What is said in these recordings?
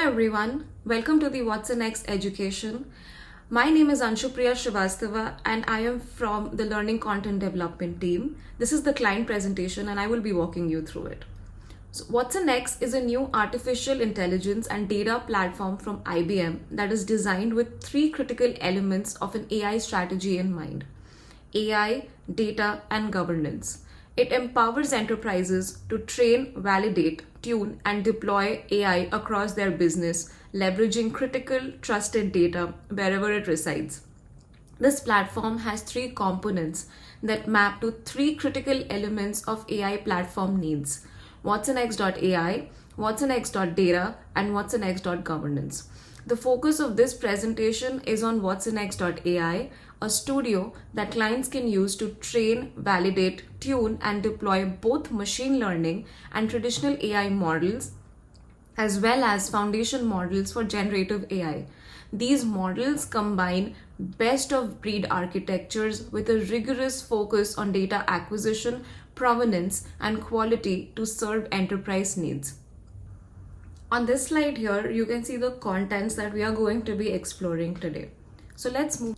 everyone, welcome to the watsonx education. My name is Anshupriya Srivastava and I am from the Learning Content Development team. This is the client presentation and I will be walking you through it. So watsonx is a new artificial intelligence and data platform from IBM that is designed with three critical elements of an AI strategy in mind: AI, data, and governance. It empowers enterprises to train, validate, tune, and deploy AI across their business, leveraging critical, trusted data wherever it resides. This platform has three components that map to three critical elements of AI platform needs: watsonx.ai, watsonx.data, and watsonx.governance. The focus of this presentation is on watsonx.ai, a studio that clients can use to train, validate, tune, and deploy both machine learning and traditional AI models, as well as foundation models for generative AI. These models combine best of breed architectures with a rigorous focus on data acquisition, provenance, and quality to serve enterprise needs. On this slide here, you can see the contents that we are going to be exploring today. So let's move.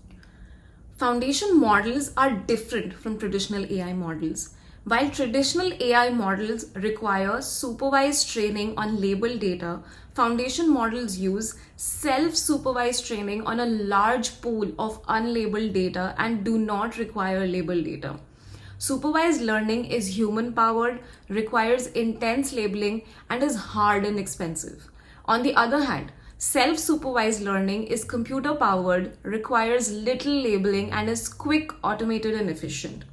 Foundation models are different from traditional AI models. While traditional AI models require supervised training on labeled data, foundation models use self-supervised training on a large pool of unlabeled data and do not require labeled data. Supervised learning is human-powered, requires intense labeling, and is hard and expensive. On the other hand, self-supervised learning is computer-powered, requires little labeling, and is quick, automated, and efficient.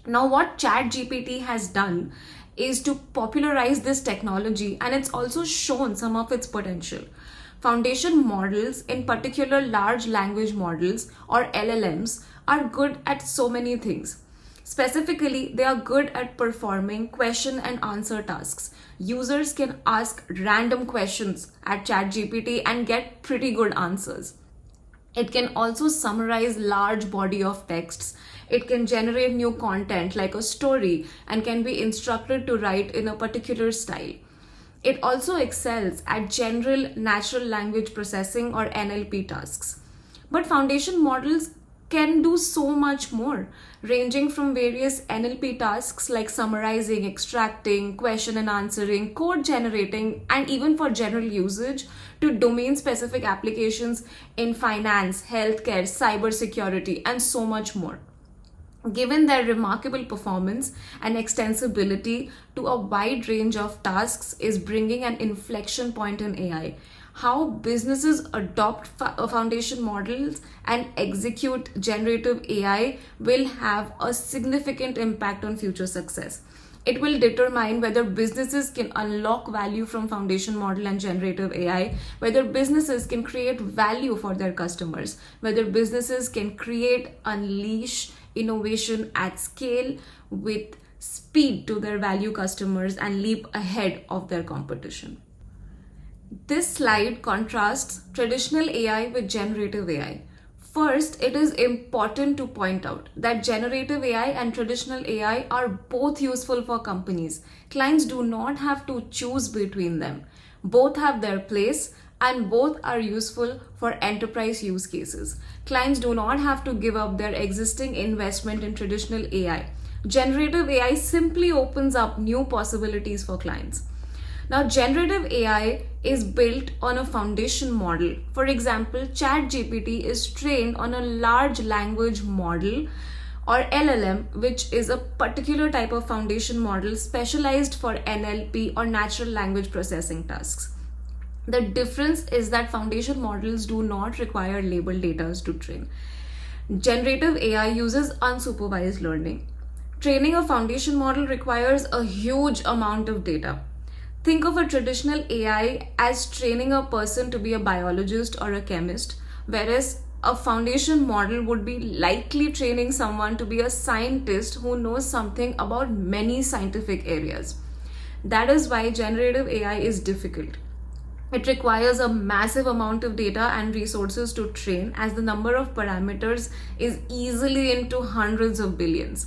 Now, what ChatGPT has done is to popularize this technology, and it's also shown some of its potential. Foundation models, in particular large language models or LLMs, are good at so many things. Specifically, they are good at performing question and answer tasks. Users can ask random questions at ChatGPT and get pretty good answers. It can also summarize large body of texts. It can generate new content like a story and can be instructed to write in a particular style. It also excels at general natural language processing or NLP tasks. But foundation models can do so much more, ranging from various NLP tasks like summarizing, extracting, question and answering, code generating, and even for general usage, to domain-specific applications in finance, healthcare, cybersecurity, and so much more. Given their remarkable performance and extensibility to a wide range of tasks is bringing an inflection point in AI. How businesses adopt foundation models and execute generative AI will have a significant impact on future success. It will determine whether businesses can unlock value from foundation model and generative AI, whether businesses can create value for their customers, whether businesses can unleash innovation at scale with speed to their value customers and leap ahead of their competition. This slide contrasts traditional AI with generative AI. First, it is important to point out that generative AI and traditional AI are both useful for companies. Clients do not have to choose between them. Both have their place and both are useful for enterprise use cases. Clients do not have to give up their existing investment in traditional AI. Generative AI simply opens up new possibilities for clients. Now, generative AI is built on a foundation model. For example, ChatGPT is trained on a large language model or LLM, which is a particular type of foundation model specialized for NLP or natural language processing tasks. The difference is that foundation models do not require labeled data to train. Generative AI uses unsupervised learning. Training a foundation model requires a huge amount of data. Think of a traditional AI as training a person to be a biologist or a chemist, whereas a foundation model would be likely training someone to be a scientist who knows something about many scientific areas. That is why generative AI is difficult. It requires a massive amount of data and resources to train, as the number of parameters is easily into hundreds of billions.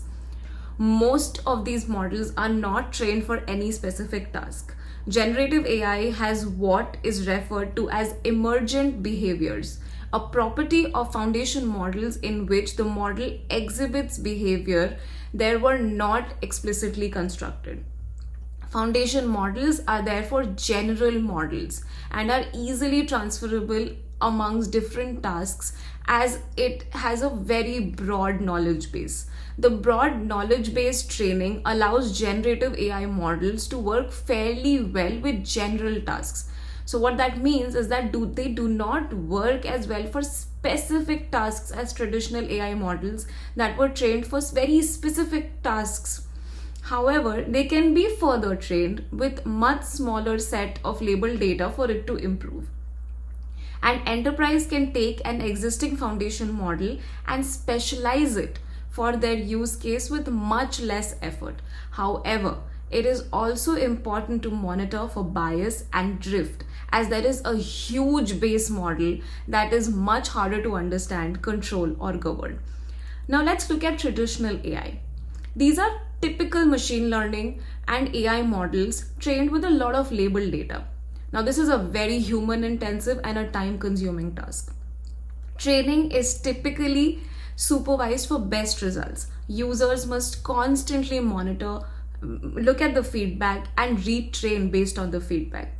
Most of these models are not trained for any specific task. Generative AI has what is referred to as emergent behaviors, a property of foundation models in which the model exhibits behavior that were not explicitly constructed. Foundation models are therefore general models and are easily transferable amongst different tasks as it has a very broad knowledge base. The broad knowledge based training allows generative AI models to work fairly well with general tasks. So what that means is that they do not work as well for specific tasks as traditional AI models that were trained for very specific tasks. However, they can be further trained with much smaller set of labeled data for it to improve. An enterprise can take an existing foundation model and specialize it for their use case with much less effort. However, it is also important to monitor for bias and drift, as there is a huge base model that is much harder to understand, control, or govern. Now let's look at traditional AI. These are typical machine learning and AI models trained with a lot of labeled data. Now, this is a very human intensive and a time consuming task. Training is typically supervised for best results. Users must constantly monitor, look at the feedback, and retrain based on the feedback.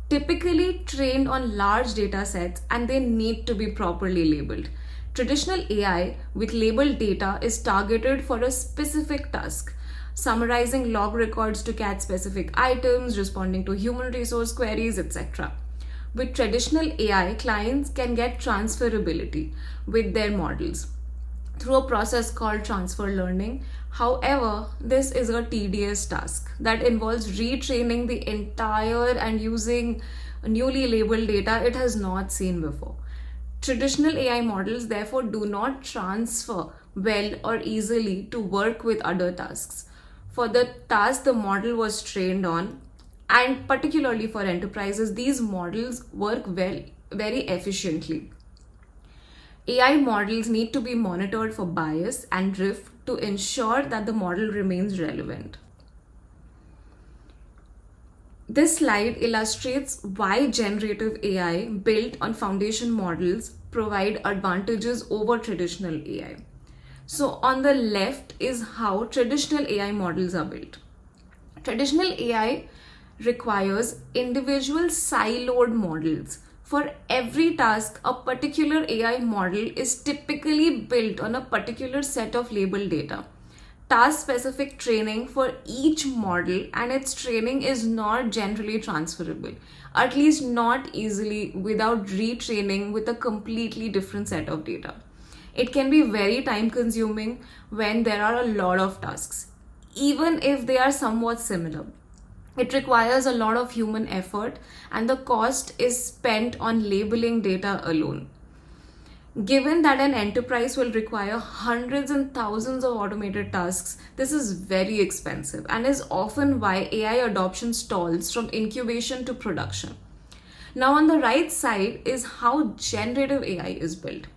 Typically trained on large data sets, and they need to be properly labeled. Traditional AI with labeled data is targeted for a specific task, summarizing log records to catch specific items, responding to human resource queries, etc. With traditional AI, clients can get transferability with their models through a process called transfer learning. However, this is a tedious task that involves retraining the entire and using newly labeled data it has not seen before. Traditional AI models therefore do not transfer well or easily to work with other tasks. For the task the model was trained on, and particularly for enterprises, these models work well, very efficiently. AI models need to be monitored for bias and drift to ensure that the model remains relevant. This slide illustrates why generative AI built on foundation models provide advantages over traditional AI. So on the left is how traditional AI models are built. Traditional AI requires individual siloed models. For every task, a particular AI model is typically built on a particular set of labeled data. Task-specific training for each model and its training is not generally transferable, at least not easily without retraining with a completely different set of data. It can be very time-consuming when there are a lot of tasks, even if they are somewhat similar. It requires a lot of human effort, and the cost is spent on labeling data alone. Given that an enterprise will require hundreds and thousands of automated tasks, this is very expensive and is often why AI adoption stalls from incubation to production. Now, on the right side is how generative AI is built.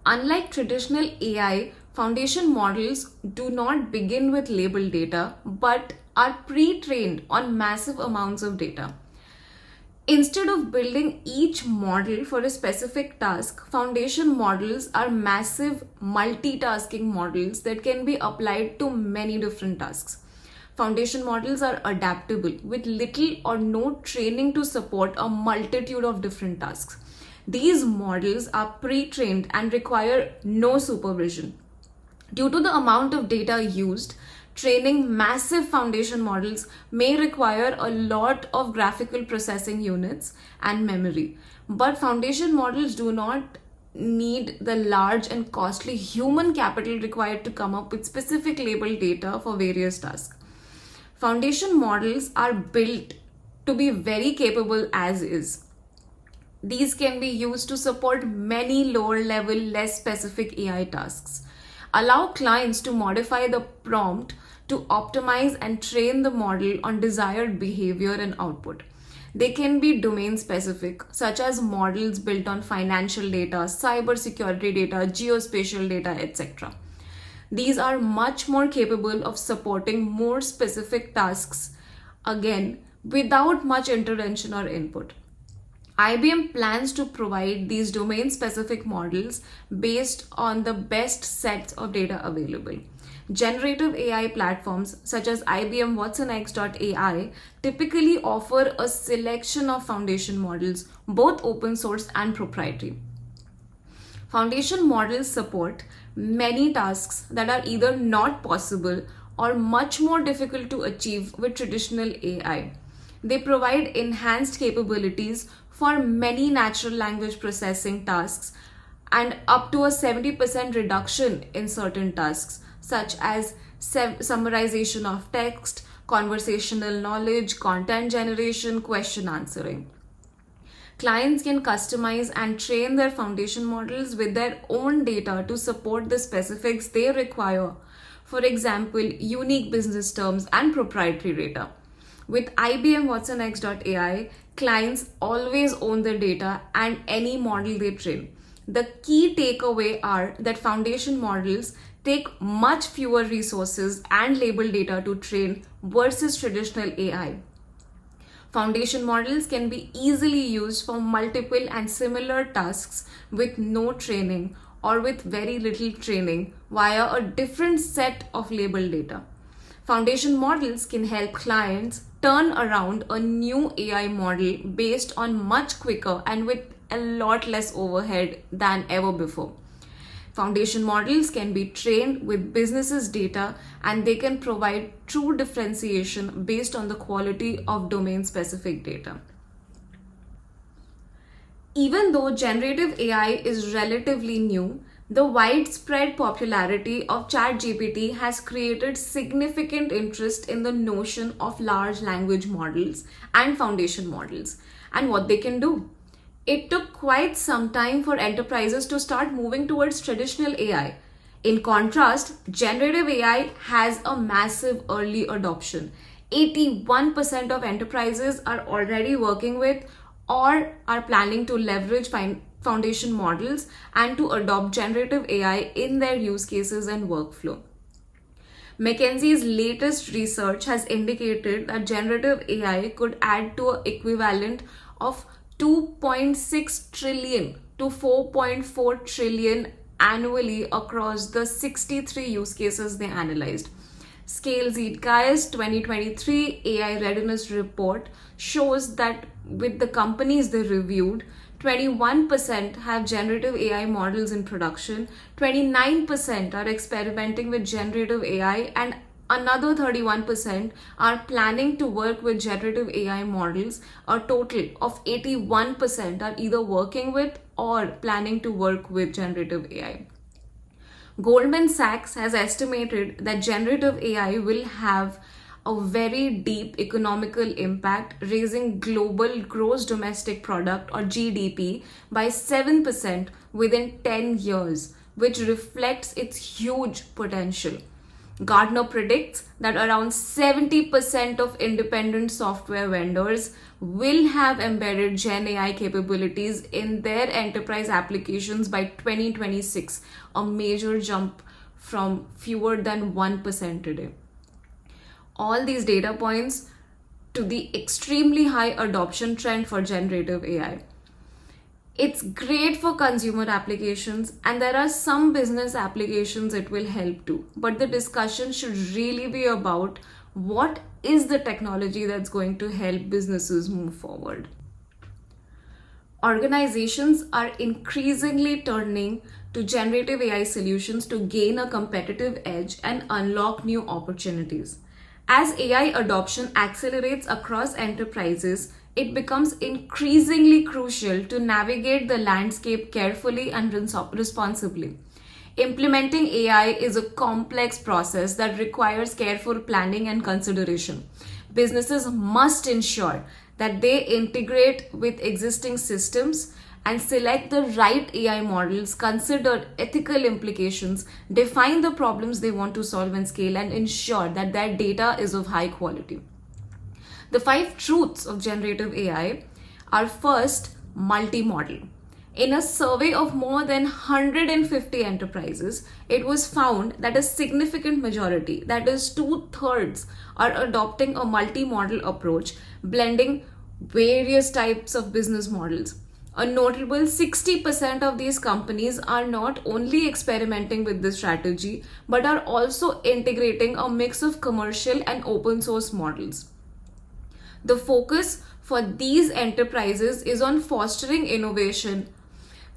Unlike traditional AI, foundation models do not begin with labeled data but are pre-trained on massive amounts of data. Instead of building each model for a specific task, foundation models are massive multitasking models that can be applied to many different tasks. Foundation models are adaptable with little or no training to support a multitude of different tasks. These models are pre-trained and require no supervision. Due to the amount of data used, training massive foundation models may require a lot of graphical processing units and memory. But foundation models do not need the large and costly human capital required to come up with specific labeled data for various tasks. Foundation models are built to be very capable as is. These can be used to support many lower level, less specific AI tasks. Allow clients to modify the prompt to optimize and train the model on desired behavior and output. They can be domain specific, such as models built on financial data, cybersecurity data, geospatial data, etc. These are much more capable of supporting more specific tasks, again, without much intervention or input. IBM plans to provide these domain-specific models based on the best sets of data available. Generative AI platforms such as IBM watsonx.ai typically offer a selection of foundation models, both open source and proprietary. Foundation models support many tasks that are either not possible or much more difficult to achieve with traditional AI. They provide enhanced capabilities for many natural language processing tasks and up to a 70% reduction in certain tasks, such as summarization of text, conversational knowledge, content generation, question answering. Clients can customize and train their foundation models with their own data to support the specifics they require. For example, unique business terms and proprietary data. With IBM watsonx.ai, clients always own their data and any model they train. The key takeaway are that foundation models take much fewer resources and label data to train versus traditional AI. Foundation models can be easily used for multiple and similar tasks with no training or with very little training via a different set of labeled data. Foundation models can help clients turn around a new AI model based on much quicker and with a lot less overhead than ever before. Foundation models can be trained with businesses' data and they can provide true differentiation based on the quality of domain-specific data. Even though generative AI is relatively new, the widespread popularity of ChatGPT has created significant interest in the notion of large language models and foundation models and what they can do. It took quite some time for enterprises to start moving towards traditional AI. In contrast, generative AI has a massive early adoption. 81% of enterprises are already working with or are planning to leverage foundation models and to adopt generative AI in their use cases and workflow. McKinsey's latest research has indicated that generative AI could add to an equivalent of 2.6 trillion to 4.4 trillion annually across the 63 use cases they analyzed. Scale Zeitgeist 2023 AI Readiness Report shows that with the companies they reviewed, 21% have generative AI models in production, 29% are experimenting with generative AI, and another 31% are planning to work with generative AI models. A total of 81% are either working with or planning to work with generative AI. Goldman Sachs has estimated that generative AI will have a very deep economical impact, raising global gross domestic product or GDP by 7% within 10 years, which reflects its huge potential. Gartner predicts that around 70% of independent software vendors will have embedded Gen AI capabilities in their enterprise applications by 2026, a major jump from fewer than 1% today. All these data points to the extremely high adoption trend for generative AI. It's great for consumer applications and there are some business applications it will help too. But the discussion should really be about what is the technology that's going to help businesses move forward. Organizations are increasingly turning to generative AI solutions to gain a competitive edge and unlock new opportunities. As AI adoption accelerates across enterprises, it becomes increasingly crucial to navigate the landscape carefully and responsibly. Implementing AI is a complex process that requires careful planning and consideration. Businesses must ensure that they integrate with existing systems and select the right AI models, consider ethical implications, define the problems they want to solve and scale, and ensure that their data is of high quality. The 5 truths of generative AI are: first, multi-model. In a survey of more than 150 enterprises, it was found that a significant majority, that is two-thirds, are adopting a multi-model approach, blending various types of business models. A notable 60% of these companies are not only experimenting with this strategy, but are also integrating a mix of commercial and open source models. The focus for these enterprises is on fostering innovation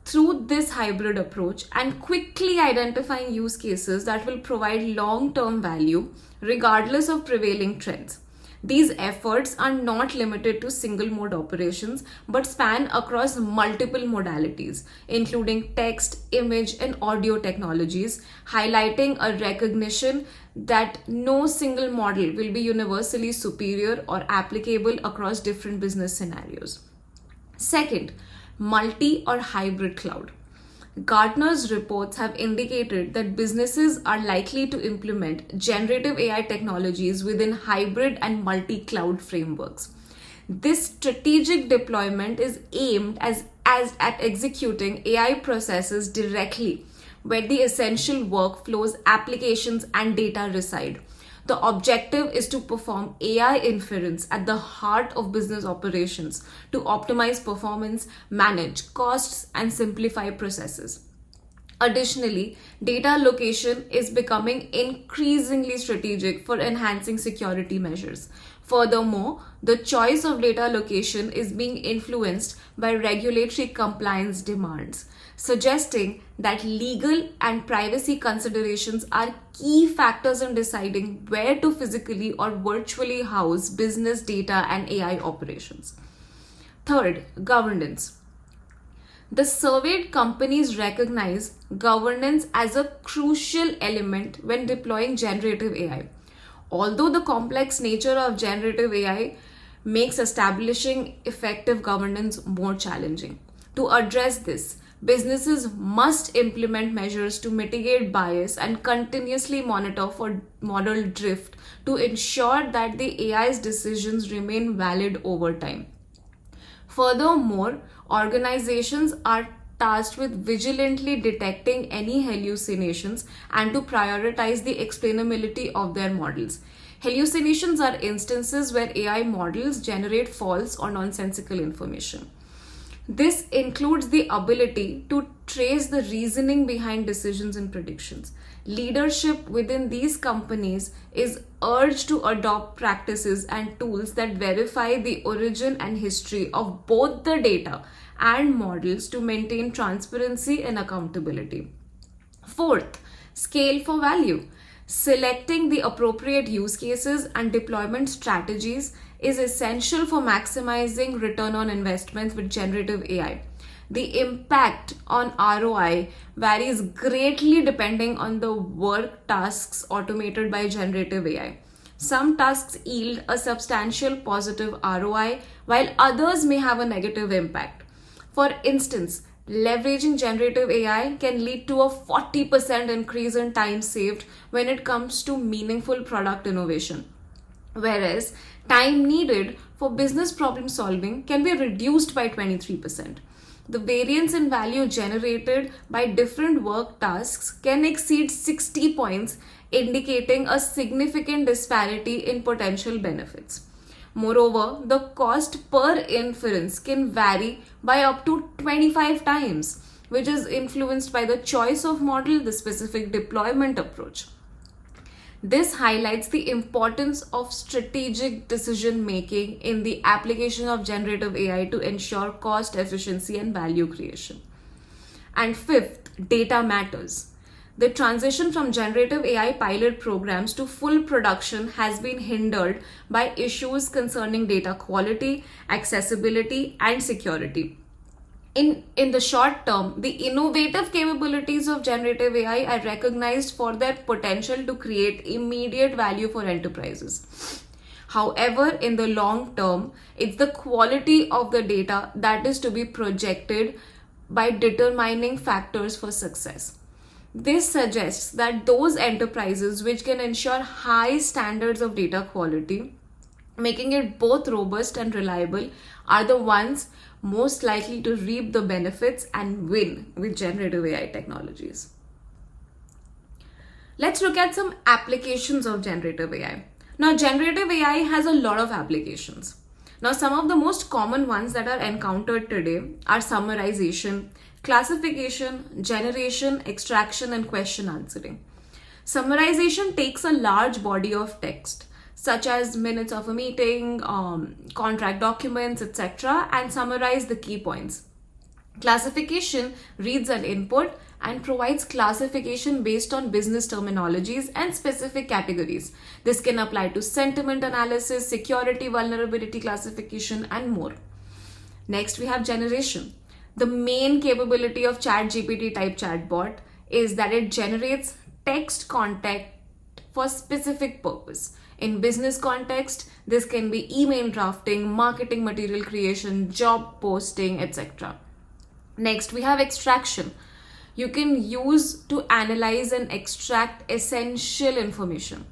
through this hybrid approach and quickly identifying use cases that will provide long-term value regardless of prevailing trends. These efforts are not limited to single mode operations but span across multiple modalities, including text, image, and audio technologies, highlighting a recognition that no single model will be universally superior or applicable across different business scenarios. Second, multi or hybrid cloud. Gartner's reports have indicated that businesses are likely to implement generative AI technologies within hybrid and multi-cloud frameworks. This strategic deployment is aimed at executing AI processes directly where the essential workflows, applications, and data reside. The objective is to perform AI inference at the heart of business operations to optimize performance, manage costs, and simplify processes. Additionally, data location is becoming increasingly strategic for enhancing security measures. Furthermore, the choice of data location is being influenced by regulatory compliance demands, suggesting that legal and privacy considerations are key factors in deciding where to physically or virtually house business data and AI operations. Third, governance. The surveyed companies recognize governance as a crucial element when deploying generative AI. Although the complex nature of generative AI makes establishing effective governance more challenging. To address this, businesses must implement measures to mitigate bias and continuously monitor for model drift to ensure that the AI's decisions remain valid over time. Furthermore, organizations are tasked with vigilantly detecting any hallucinations and to prioritize the explainability of their models. Hallucinations are instances where AI models generate false or nonsensical information. This includes the ability to trace the reasoning behind decisions and predictions. Leadership within these companies is urged to adopt practices and tools that verify the origin and history of both the data and models to maintain transparency and accountability. Fourth, scale for value. Selecting the appropriate use cases and deployment strategies is essential for maximizing return on investment with generative AI. The impact on ROI varies greatly depending on the work tasks automated by generative AI. Some tasks yield a substantial positive ROI, while others may have a negative impact. For instance, leveraging generative AI can lead to a 40% increase in time saved when it comes to meaningful product innovation, whereas time needed for business problem solving can be reduced by 23%. The variance in value generated by different work tasks can exceed 60 points, indicating a significant disparity in potential benefits. Moreover, the cost per inference can vary by up to 25 times, which is influenced by the choice of model, the specific deployment approach. This highlights the importance of strategic decision making in the application of generative AI to ensure cost efficiency and value creation. And fifth, data matters. The transition from generative AI pilot programs to full production has been hindered by issues concerning data quality, accessibility, and security. In the short term, the innovative capabilities of generative AI are recognized for their potential to create immediate value for enterprises. However, in the long term, it's the quality of the data that is to be projected by determining factors for success. This suggests that those enterprises which can ensure high standards of data quality making it both robust and reliable, are the ones most likely to reap the benefits and win with generative AI technologies. Let's look at some applications of generative AI. Now, generative AI has a lot of applications. Now, some of the most common ones that are encountered today are summarization, classification, generation, extraction, and question answering. Summarization takes a large body of text, such as minutes of a meeting, contract documents, etc., and summarize the key points. Classification reads an input and provides classification based on business terminologies and specific categories. This can apply to sentiment analysis, security vulnerability classification, and more. Next, we have generation. The main capability of ChatGPT type chatbot is that it generates text content for specific purpose. In business context, this can be email drafting, marketing material creation, job posting, etc. Next, we have extraction. You can use to analyze and extract essential information.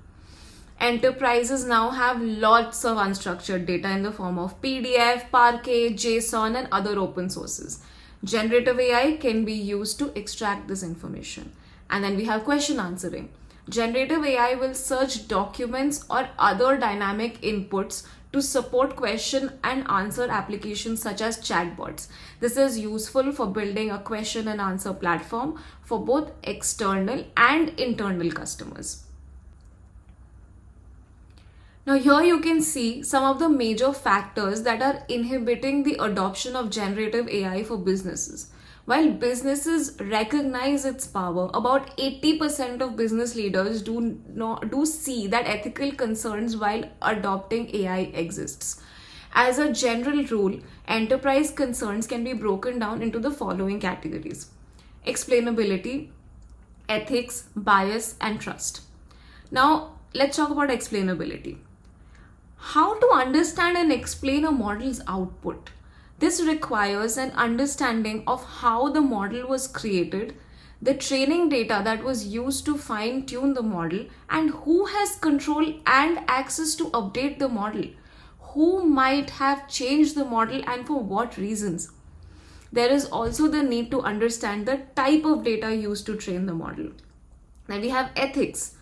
Enterprises now have lots of unstructured data in the form of PDF, Parquet, JSON, and other open sources. Generative AI can be used to extract this information. And then we have question answering. Generative AI will search documents or other dynamic inputs to support question and answer applications such as chatbots. This is useful for building a question and answer platform for both external and internal customers. Now here you can see some of the major factors that are inhibiting the adoption of generative AI for businesses. While businesses recognize its power, about 80% of business leaders do see that ethical concerns while adopting AI exists. As a general rule, enterprise concerns can be broken down into the following categories: explainability, ethics, bias, and trust. Now, let's talk about explainability. How to understand and explain a model's output. This requires an understanding of how the model was created, the training data that was used to fine-tune the model, and who has control and access to update the model. Who might have changed the model and for what reasons. There is also the need to understand the type of data used to train the model. Then we have ethics.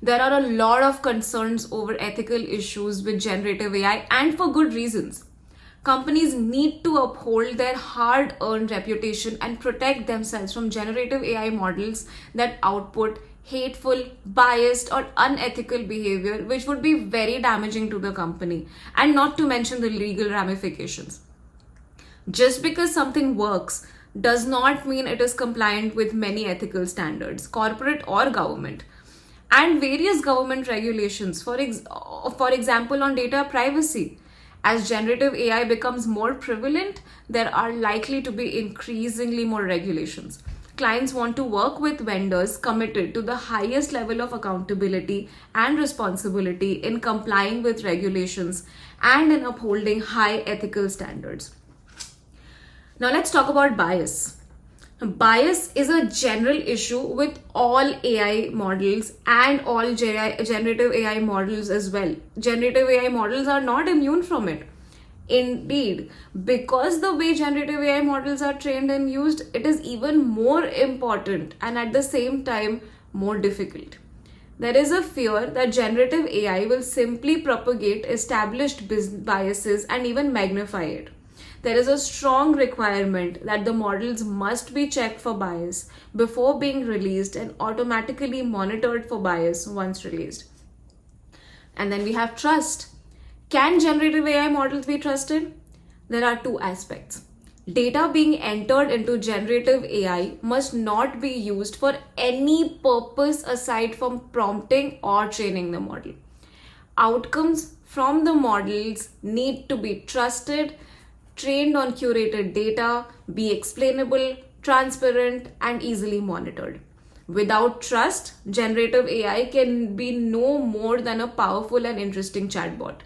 There are a lot of concerns over ethical issues with generative AI, and for good reasons. Companies need to uphold their hard-earned reputation and protect themselves from generative AI models that output hateful, biased, or unethical behavior, which would be very damaging to the company, and not to mention the legal ramifications. Just because something works does not mean it is compliant with many ethical standards, corporate or government, and various government regulations, for example, on data privacy. As generative AI becomes more prevalent, there are likely to be increasingly more regulations. Clients want to work with vendors committed to the highest level of accountability and responsibility in complying with regulations and in upholding high ethical standards. Now let's talk about bias. Bias is a general issue with all AI models and all generative AI models as well. Generative AI models are not immune from it. Indeed, because the way generative AI models are trained and used, it is even more important and at the same time more difficult. There is a fear that generative AI will simply propagate established biases and even magnify it. There is a strong requirement that the models must be checked for bias before being released and automatically monitored for bias once released. And then we have trust. Can generative AI models be trusted? There are two aspects. Data being entered into generative AI must not be used for any purpose aside from prompting or training the model. Outcomes from the models need to be trusted, trained on curated data, be explainable, transparent, and easily monitored. Without trust, generative AI can be no more than a powerful and interesting chatbot.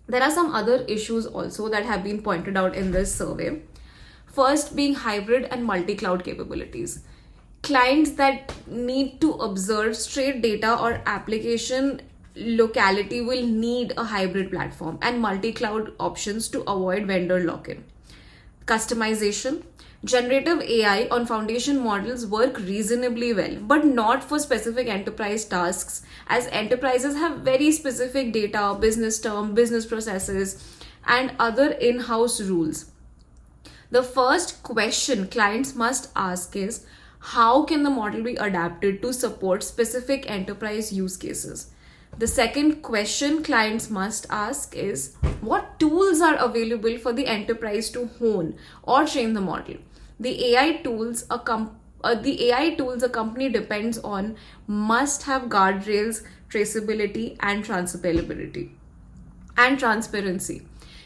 There are some other issues also that have been pointed out in this survey. First being hybrid and multi-cloud capabilities. Clients that need to observe straight data or application locality will need a hybrid platform and multi-cloud options to avoid vendor lock-in. Customization. Generative AI on foundation models work reasonably well, but not for specific enterprise tasks, as enterprises have very specific data, business term, business processes, and other in-house rules. The first question clients must ask is, how can the model be adapted to support specific enterprise use cases? The second question clients must ask is, what tools are available for the enterprise to hone or train the model? The AI tools a company depends on must have guardrails, traceability, and transparency.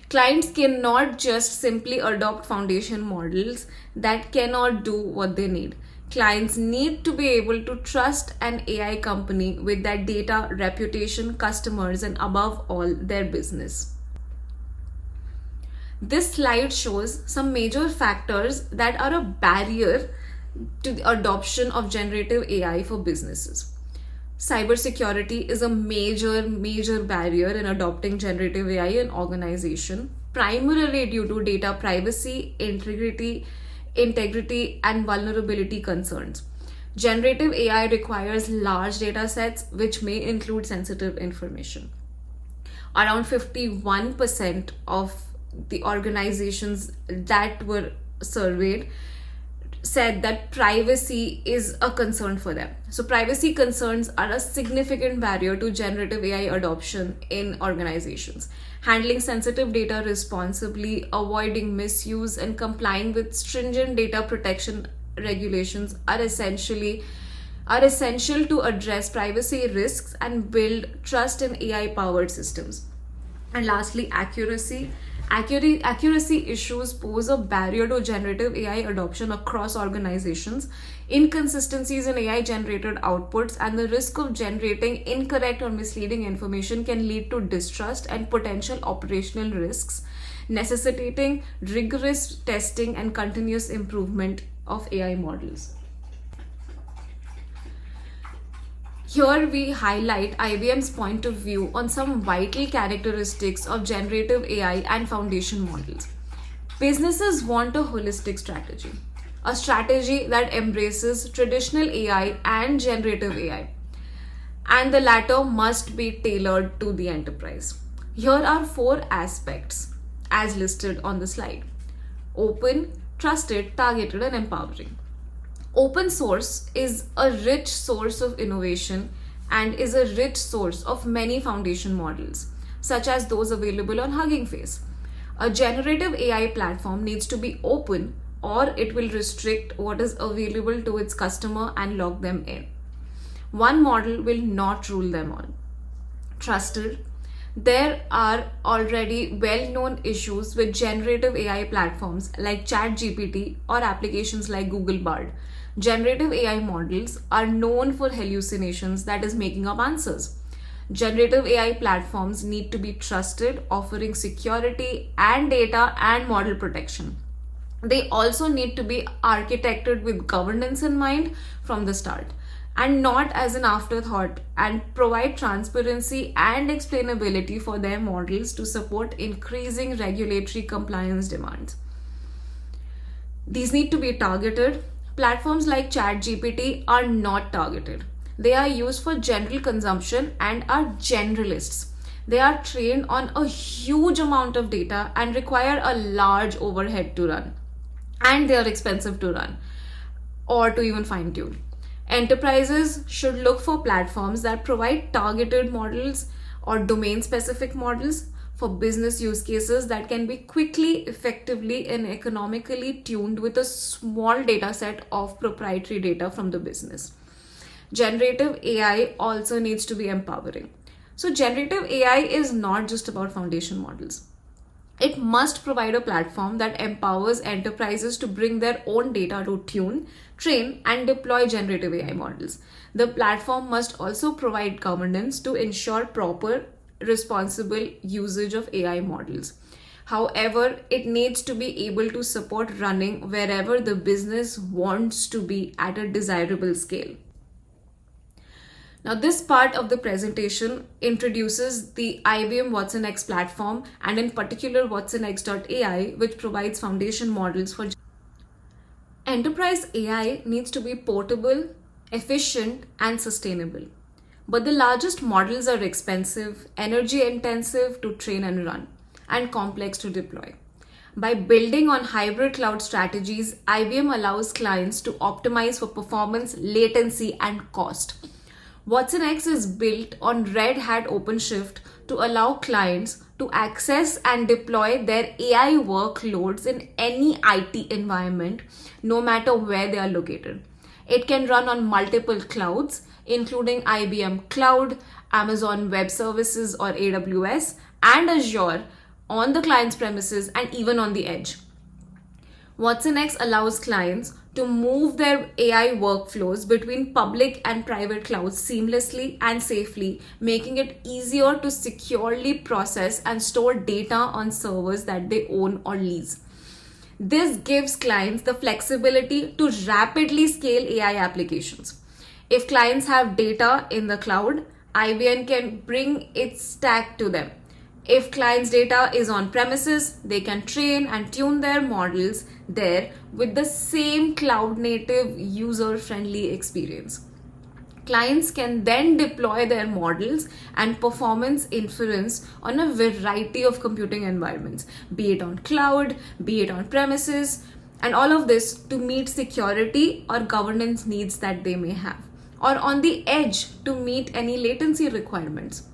Clients cannot just simply adopt foundation models that cannot do what they need. Clients need to be able to trust an AI company with their data, reputation, customers, and above all, their business. This slide shows some major factors that are a barrier to the adoption of generative AI for businesses. Cybersecurity is a major barrier in adopting generative AI in organization, primarily due to data privacy, integrity, and vulnerability concerns. Generative AI requires large data sets, which may include sensitive information. Around 51% of the organizations that were surveyed said that privacy is a concern for them. So privacy concerns are a significant barrier to generative AI adoption in organizations. Handling sensitive data responsibly, avoiding misuse, and complying with stringent data protection regulations are essential to address privacy risks and build trust in AI-powered systems. And lastly, accuracy. Accuracy issues pose a barrier to generative AI adoption across organizations. Inconsistencies in AI generated outputs and the risk of generating incorrect or misleading information can lead to distrust and potential operational risks, necessitating rigorous testing and continuous improvement of AI models. Here we highlight IBM's point of view on some vital characteristics of generative AI and foundation models. Businesses want a holistic strategy, a strategy that embraces traditional AI and generative AI, and the latter must be tailored to the enterprise. Here are 4 aspects as listed on the slide: open, trusted, targeted, and empowering. Open source is a rich source of innovation and is a rich source of many foundation models, such as those available on Hugging Face. A generative AI platform needs to be open, or it will restrict what is available to its customer and lock them in. One model will not rule them all. Trusted. There are already well-known issues with generative AI platforms like ChatGPT or applications like Google Bard. Generative AI models are known for hallucinations, that is, making up answers. Generative AI platforms need to be trusted, offering security and data and model protection. They also need to be architected with governance in mind from the start and not as an afterthought, and provide transparency and explainability for their models to support increasing regulatory compliance demands. These need to be targeted. Platforms like ChatGPT are not targeted. They are used for general consumption and are generalists. They are trained on a huge amount of data and require a large overhead to run. And they are expensive to run or to even fine tune. Enterprises should look for platforms that provide targeted models or domain-specific models for business use cases that can be quickly, effectively, and economically tuned with a small data set of proprietary data from the business. Generative AI also needs to be empowering. So generative AI is not just about foundation models. It must provide a platform that empowers enterprises to bring their own data to tune, train, and deploy generative AI models. The platform must also provide governance to ensure proper, responsible usage of AI models. However, it needs to be able to support running wherever the business wants to be at a desirable scale. Now, this part of the presentation introduces the IBM watsonx platform and in particular watsonx.ai, which provides foundation models for enterprise AI needs to be portable, efficient, and sustainable. But the largest models are expensive, energy intensive to train and run, and complex to deploy. By building on hybrid cloud strategies, IBM allows clients to optimize for performance, latency, and cost. watsonx is built on Red Hat OpenShift to allow clients to access and deploy their AI workloads in any IT environment, no matter where they are located. It can run on multiple clouds, including IBM Cloud, Amazon Web Services or AWS, and Azure on the client's premises and even on the edge. watsonx allows clients to move their AI workflows between public and private clouds seamlessly and safely, making it easier to securely process and store data on servers that they own or lease. This gives clients the flexibility to rapidly scale AI applications. If clients have data in the cloud, IBM can bring its stack to them. If clients' data is on premises, they can train and tune their models there with the same cloud native user friendly experience. Clients can then deploy their models and performance inference on a variety of computing environments, be it on cloud, be it on premises, and all of this to meet security or governance needs that they may have, or on the edge to meet any latency requirements.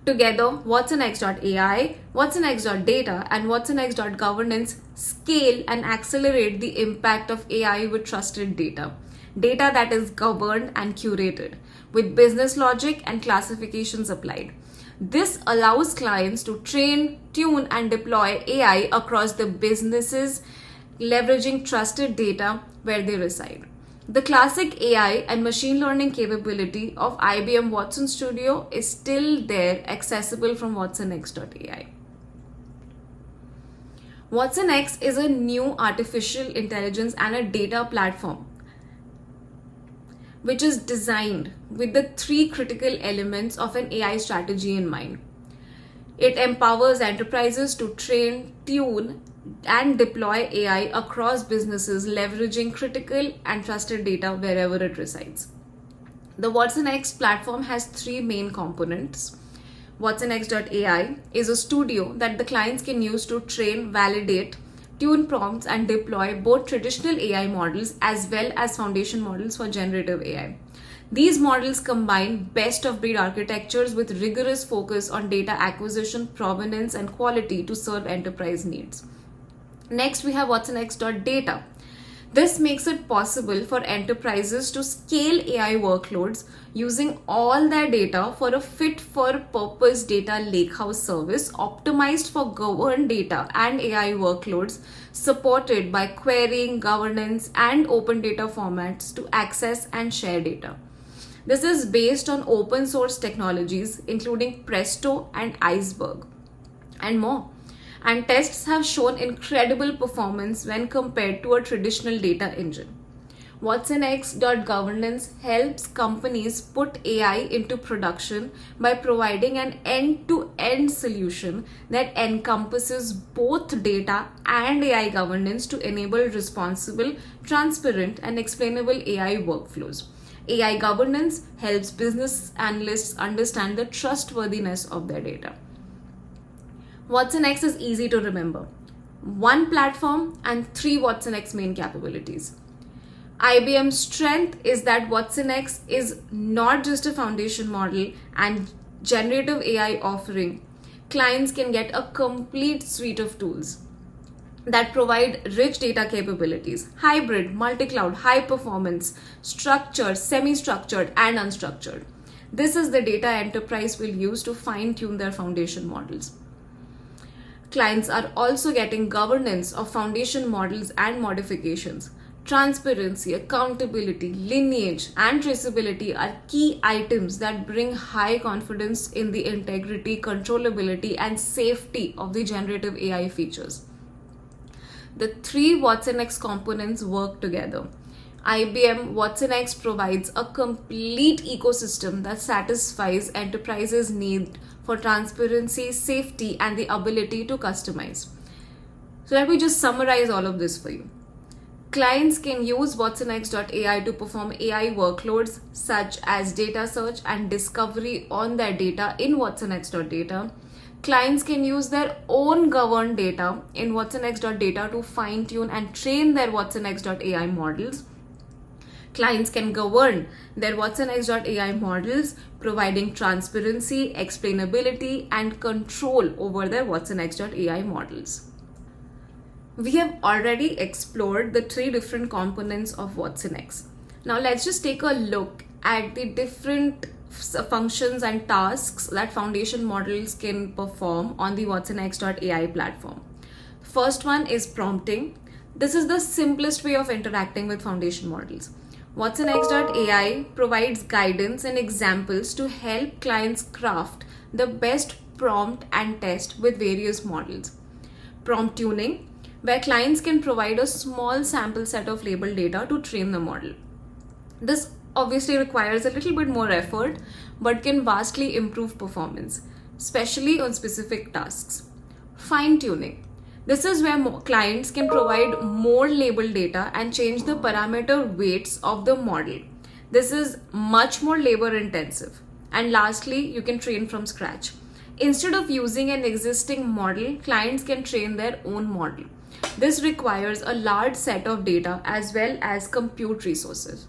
Together, watsonx.ai, watsonx.data, and watsonx.governance scale and accelerate the impact of AI with trusted data. Data that is governed and curated, with business logic and classifications applied. This allows clients to train, tune, and deploy AI across the businesses, leveraging trusted data where they reside. The classic AI and machine learning capability of IBM Watson Studio is still there, accessible from watsonx.ai. watsonx is a new artificial intelligence and a data platform which is designed with the three critical elements of an AI strategy in mind. It empowers enterprises to train, tune, and deploy AI across businesses, leveraging critical and trusted data wherever it resides. The watsonx platform has three main components. watsonx.ai is a studio that the clients can use to train, validate, tune prompts, and deploy both traditional AI models as well as foundation models for generative AI. These models combine best-of-breed architectures with rigorous focus on data acquisition, provenance, and quality to serve enterprise needs. Next, we have watsonx.data. This makes it possible for enterprises to scale AI workloads using all their data for a fit-for-purpose data lakehouse service optimized for governed data and AI workloads, supported by querying, governance, and open data formats to access and share data. This is based on open source technologies including Presto and Iceberg and more. And tests have shown incredible performance when compared to a traditional data engine. watsonx.governance helps companies put AI into production by providing an end-to-end solution that encompasses both data and AI governance to enable responsible, transparent, and explainable AI workflows. AI governance helps business analysts understand the trustworthiness of their data. watsonx is easy to remember. One platform and three watsonx main capabilities. IBM's strength is that watsonx is not just a foundation model and generative AI offering. Clients can get a complete suite of tools that provide rich data capabilities, hybrid, multi-cloud, high performance, structured, semi-structured, and unstructured. This is the data enterprise will use to fine-tune their foundation models. Clients are also getting governance of foundation models and modifications. Transparency, accountability, lineage, and traceability are key items that bring high confidence in the integrity, controllability, and safety of the generative AI features. The three watsonx components work together. IBM watsonx provides a complete ecosystem that satisfies enterprises' need for transparency, safety, and the ability to customize. So let me just summarize all of this for you. Clients can use watsonx.ai to perform AI workloads such as data search and discovery on their data in watsonx.data. Clients can use their own governed data in watsonx.data to fine-tune and train their watsonx.ai models. Clients can govern their watsonx.ai models, providing transparency, explainability, and control over their watsonx.ai models. We have already explored the three different components of watsonx. Now let's just take a look at the different functions and tasks that foundation models can perform on the watsonx.ai platform. First one is prompting. This is the simplest way of interacting with foundation models. watsonx.ai provides guidance and examples to help clients craft the best prompt and test with various models. Prompt tuning, where clients can provide a small sample set of labeled data to train the model. This obviously requires a little bit more effort, but can vastly improve performance, especially on specific tasks. Fine tuning. This is where clients can provide more labeled data and change the parameter weights of the model. This is much more labor intensive. And lastly, you can train from scratch. Instead of using an existing model, clients can train their own model. This requires a large set of data as well as compute resources.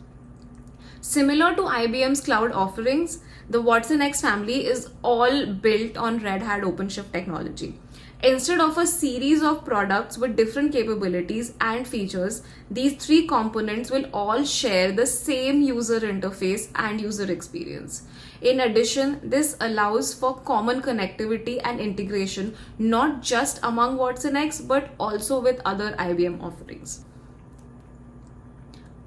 Similar to IBM's cloud offerings, the watsonx family is all built on Red Hat OpenShift technology. Instead of a series of products with different capabilities and features, these three components will all share the same user interface and user experience. In addition, this allows for common connectivity and integration, not just among watsonx, but also with other IBM offerings.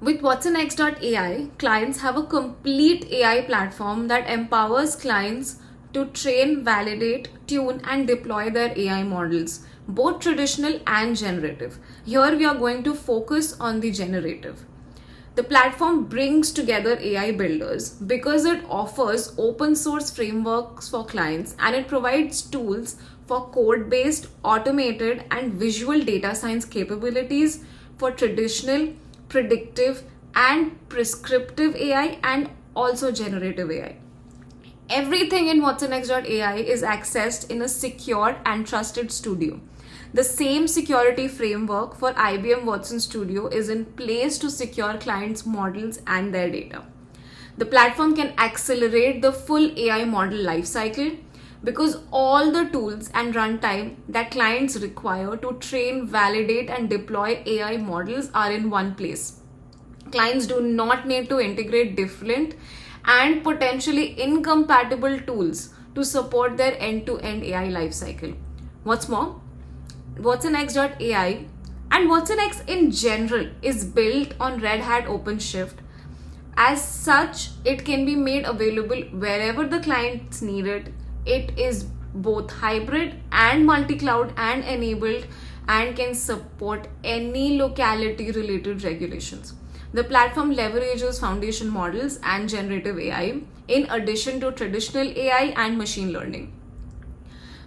With watsonx.ai, clients have a complete AI platform that empowers clients to train, validate, tune, and deploy their AI models, both traditional and generative. Here we are going to focus on the generative. The platform brings together AI builders because it offers open source frameworks for clients and it provides tools for code-based, automated, and visual data science capabilities for traditional, predictive, and prescriptive AI and also generative AI. Everything in watsonx.ai is accessed in a secure and trusted studio. The same security framework for IBM Watson Studio is in place to secure clients' models and their data. The platform can accelerate the full AI model lifecycle because all the tools and runtime that clients require to train, validate, and deploy AI models are in one place. Clients do not need to integrate different and potentially incompatible tools to support their end-to-end AI lifecycle. What's more, watsonx.ai and watsonx in general is built on Red Hat OpenShift. As such, it can be made available wherever the clients need it. It is both hybrid and multi-cloud and enabled and can support any locality related regulations. The platform leverages foundation models and generative AI in addition to traditional AI and machine learning.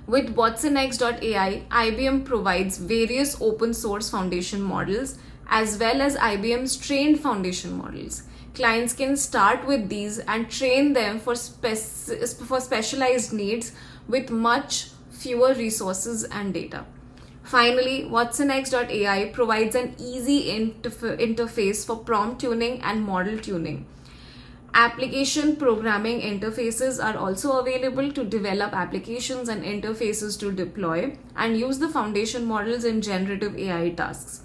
With watsonx.ai, IBM provides various open source foundation models as well as IBM's trained foundation models. Clients can start with these and train them for specialized needs with much fewer resources and data. Finally, watsonx.ai provides an easy interface for prompt tuning and model tuning. Application programming interfaces are also available to develop applications and interfaces to deploy and use the foundation models in generative AI tasks.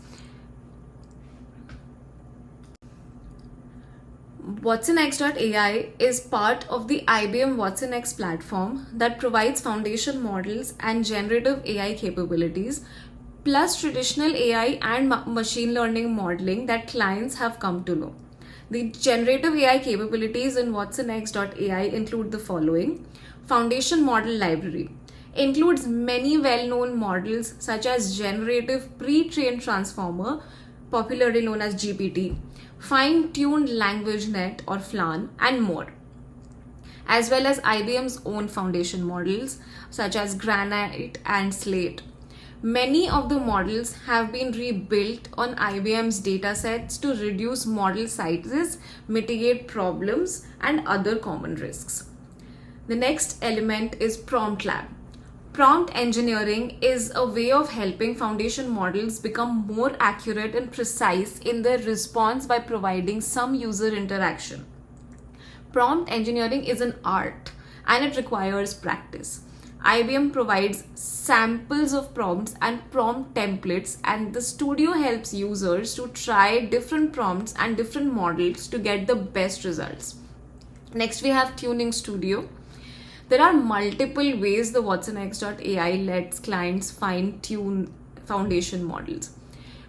watsonx.ai is part of the IBM watsonx platform that provides foundation models and generative AI capabilities, plus traditional AI and machine learning modeling that clients have come to know. The generative AI capabilities in watsonx.ai include the following. Foundation model library includes many well-known models such as generative pre-trained transformer, popularly known as GPT, fine-tuned language net or FLAN, and more, as well as IBM's own foundation models such as Granite and Slate. Many of the models have been rebuilt on IBM's datasets to reduce model sizes, mitigate problems, and other common risks. The next element is Prompt Lab. Prompt engineering is a way of helping foundation models become more accurate and precise in their response by providing some user interaction. Prompt engineering is an art and it requires practice. IBM provides samples of prompts and prompt templates, and the studio helps users to try different prompts and different models to get the best results. Next, we have Tuning Studio. There are multiple ways the watsonx.ai lets clients fine-tune foundation models,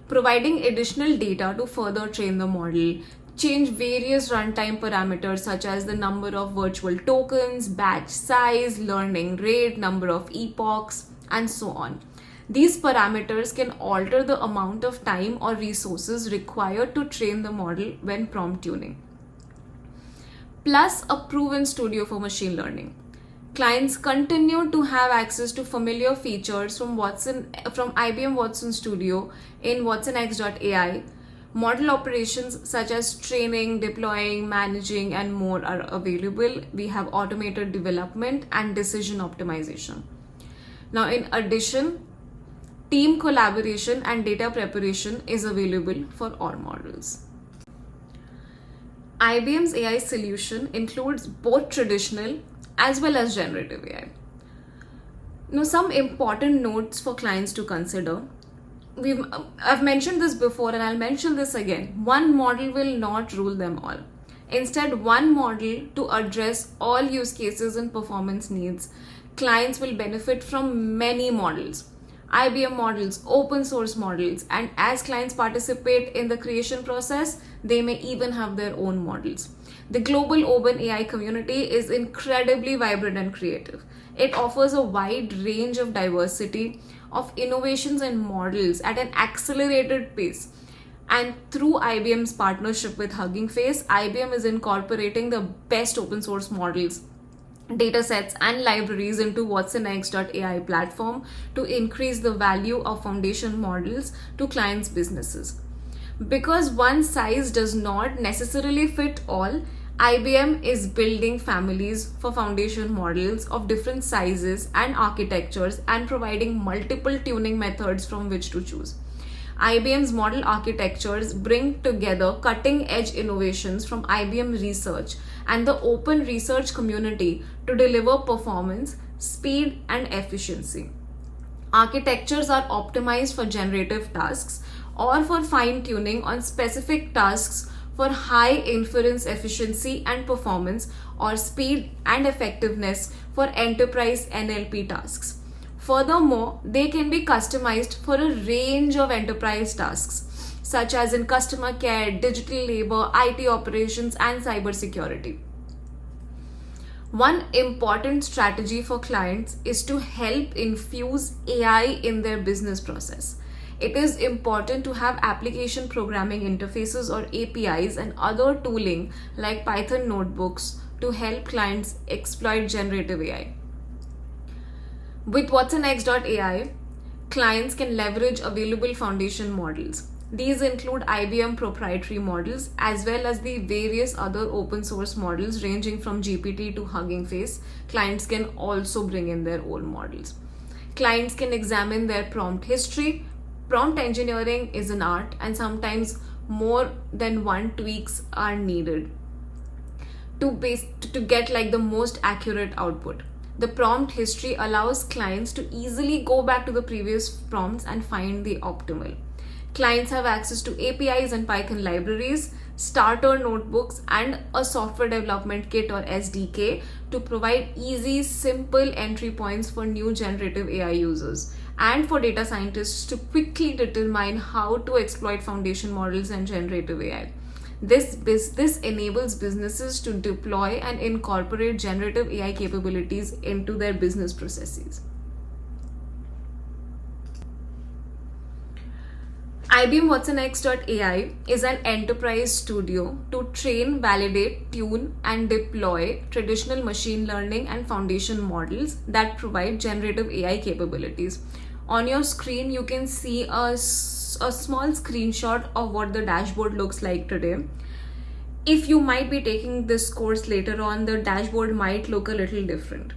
providing additional data to further train the model, change various runtime parameters such as the number of virtual tokens, batch size, learning rate, number of epochs, and so on. These parameters can alter the amount of time or resources required to train the model when prompt tuning. Plus, a proven studio for machine learning. Clients continue to have access to familiar features from IBM Watson Studio in watsonx.ai. Model operations such as training, deploying, managing, and more are available. We have automated development and decision optimization. Now, in addition, team collaboration and data preparation is available for all models. IBM's AI solution includes both traditional as well as generative AI. Now, some important notes for clients to consider. I've mentioned this before and I'll mention this again. One model will not rule them all. Instead, one model to address all use cases and performance needs. Clients will benefit from many models, IBM models, open source models, and as clients participate in the creation process, they may even have their own models. The global open AI community is incredibly vibrant and creative. It offers a wide range of diversity of innovations and models at an accelerated pace. And through IBM's partnership with Hugging Face, IBM is incorporating the best open source models, datasets, and libraries into watsonx.ai platform to increase the value of foundation models to clients' businesses. Because one size does not necessarily fit all, IBM is building families for foundation models of different sizes and architectures and providing multiple tuning methods from which to choose. IBM's model architectures bring together cutting-edge innovations from IBM research and the open research community to deliver performance, speed, and efficiency. Architectures are optimized for generative tasks or for fine-tuning on specific tasks for high inference efficiency and performance, or speed and effectiveness for enterprise NLP tasks. Furthermore, they can be customized for a range of enterprise tasks, such as in customer care, digital labor, IT operations, and cybersecurity. One important strategy for clients is to help infuse AI in their business process. It is important to have application programming interfaces or APIs and other tooling like Python notebooks to help clients exploit generative AI. With watsonx.ai, clients can leverage available foundation models. These include IBM proprietary models as well as the various other open source models ranging from GPT to Hugging Face. Clients can also bring in their own models. Clients can examine their prompt history. Prompt engineering is an art, and sometimes more than one tweaks are needed to get like the most accurate output. The prompt history allows clients to easily go back to the previous prompts and find the optimal. Clients have access to APIs and Python libraries, starter notebooks, and a software development kit or SDK to provide easy, simple entry points for new generative AI users and for data scientists to quickly determine how to exploit foundation models and generative AI. This enables businesses to deploy and incorporate generative AI capabilities into their business processes. IBM watsonx.ai is an enterprise studio to train, validate, tune, and deploy traditional machine learning and foundation models that provide generative AI capabilities. On your screen, you can see a small screenshot of what the dashboard looks like today. If you might be taking this course later on, the dashboard might look a little different.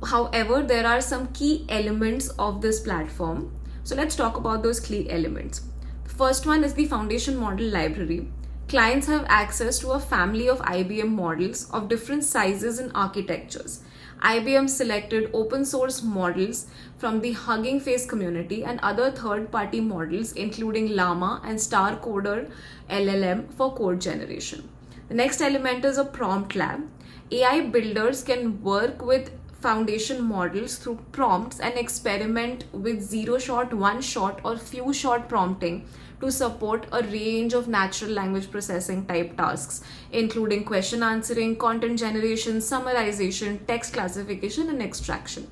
However, there are some key elements of this platform. So let's talk about those key elements. The first one is the foundation model library. Clients have access to a family of IBM models of different sizes and architectures. IBM selected open source models from the Hugging Face community and other third-party models including Llama and StarCoder LLM for code generation. The next element is a prompt lab. AI builders can work with foundation models through prompts and experiment with zero shot, one shot, or few shot prompting to support a range of natural language processing type tasks, including question answering, content generation, summarization, text classification, and extraction.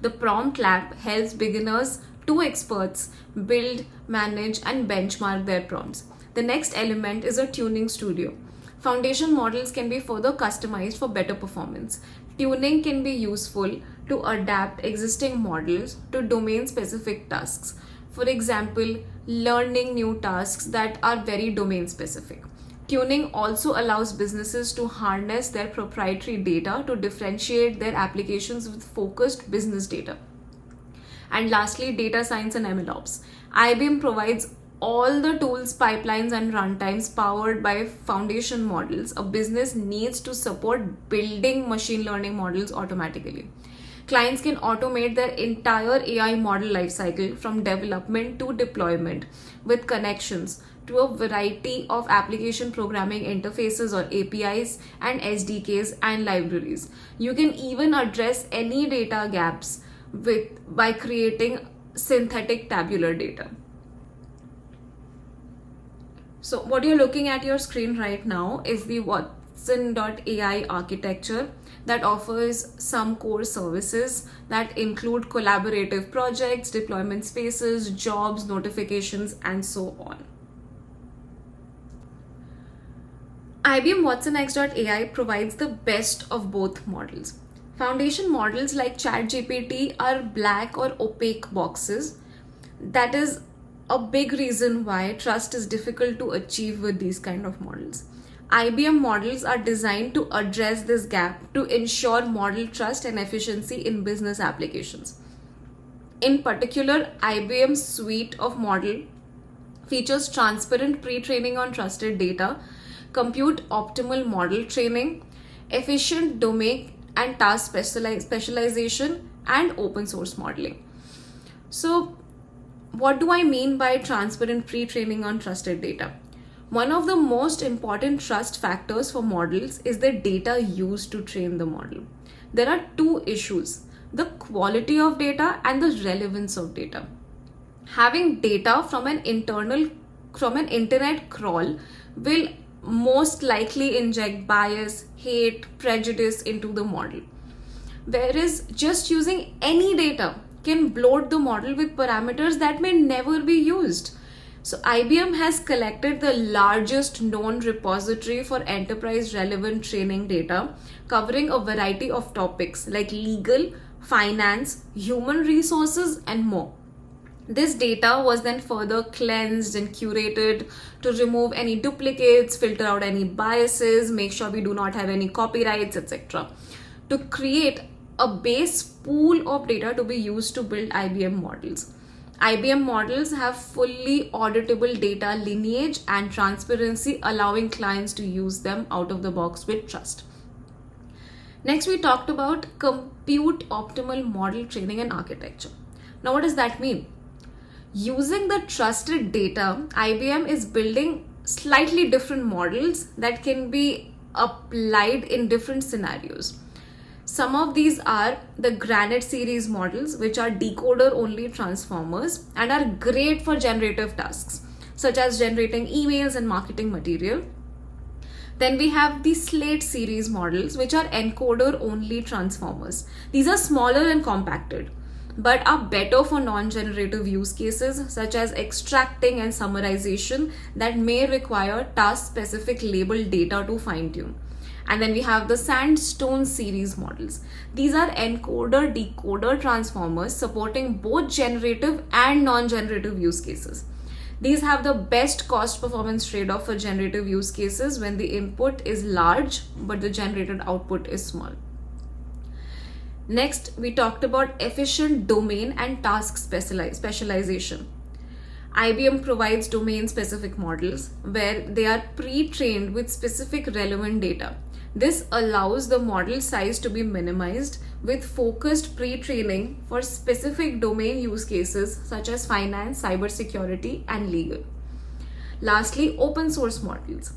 The prompt lab helps beginners to experts build, manage, and benchmark their prompts. The next element is a tuning studio. Foundation models can be further customized for better performance. Tuning can be useful to adapt existing models to domain-specific tasks. For example, learning new tasks that are very domain-specific. Tuning also allows businesses to harness their proprietary data to differentiate their applications with focused business data. And lastly, data science and MLOps. IBM provides all the tools, pipelines, and runtimes powered by foundation models a business needs to support building machine learning models automatically. Clients can automate their entire AI model lifecycle from development to deployment with connections to a variety of application programming interfaces or APIs and SDKs and libraries. You can even address any data gaps by creating synthetic tabular data. So what you're looking at your screen right now is the Watson.ai architecture that offers some core services that include collaborative projects, deployment spaces, jobs, notifications, and so on. IBM watsonx.ai provides the best of both models. Foundation models like ChatGPT are black or opaque boxes. That is a big reason why trust is difficult to achieve with these kind of models. IBM models are designed to address this gap to ensure model trust and efficiency in business applications. In particular, IBM's suite of model features transparent pre-training on trusted data, compute optimal model training, efficient domain and task specialization, and open source modeling. So, what do I mean by transparent pre-training on trusted data? One of the most important trust factors for models is the data used to train the model. There are two issues: the quality of data and the relevance of data. Having data from an internet crawl will most likely inject bias, hate, prejudice into the model. Whereas just using any data can bloat the model with parameters that may never be used. So IBM has collected the largest known repository for enterprise relevant training data, covering a variety of topics like legal, finance, human resources, and more. This data was then further cleansed and curated to remove any duplicates, filter out any biases, make sure we do not have any copyrights, etc. to create a base pool of data to be used to build IBM models. IBM models have fully auditable data lineage and transparency, allowing clients to use them out of the box with trust. Next, we talked about compute optimal model training and architecture. Now, what does that mean? Using the trusted data, IBM is building slightly different models that can be applied in different scenarios. Some of these are the Granite series models, which are decoder-only transformers and are great for generative tasks, such as generating emails and marketing material. Then we have the Slate series models, which are encoder-only transformers. These are smaller and compacted. but are better for non-generative use cases such as extracting and summarization that may require task-specific labeled data to fine-tune. And then we have the Sandstone series models. These are encoder-decoder transformers supporting both generative and non-generative use cases. These have the best cost performance trade-off for generative use cases when the input is large but the generated output is small. Next, we talked about efficient domain and task specialization. IBM provides domain-specific models where they are pre-trained with specific relevant data. This allows the model size to be minimized with focused pre-training for specific domain use cases such as finance, cybersecurity, and legal. Lastly, open source models.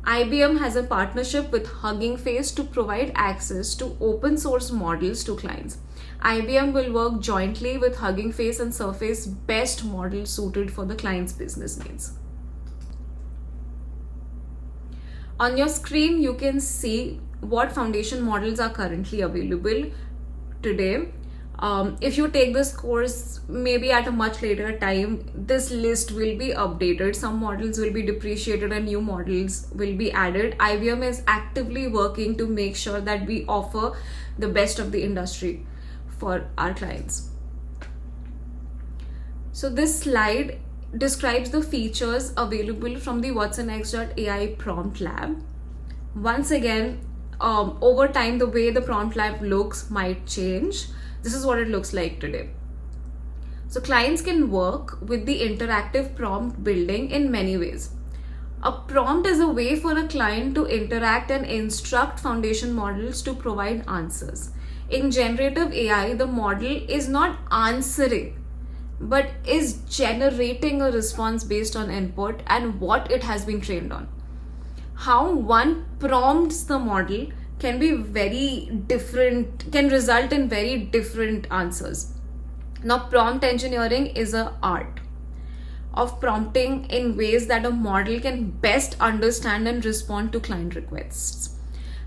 IBM has a partnership with Hugging Face to provide access to open source models to clients. IBM will work jointly with Hugging Face and surface best models suited for the client's business needs. On your screen, you can see what foundation models are currently available today. If you take this course maybe at a much later time, this list will be updated. Some models will be depreciated and new models will be added. IBM is actively working to make sure that we offer the best of the industry for our clients. So this slide describes the features available from the watsonx.ai prompt lab. Once again, over time, the way the prompt lab looks might change. This is what it looks like today. So clients can work with the interactive prompt building in many ways. A prompt is a way for a client to interact and instruct foundation models to provide answers. In generative AI, the model is not answering, but is generating a response based on input and what it has been trained on. How one prompts the model can be very different, can result in very different answers. Now, prompt engineering is an art of prompting in ways that a model can best understand and respond to client requests.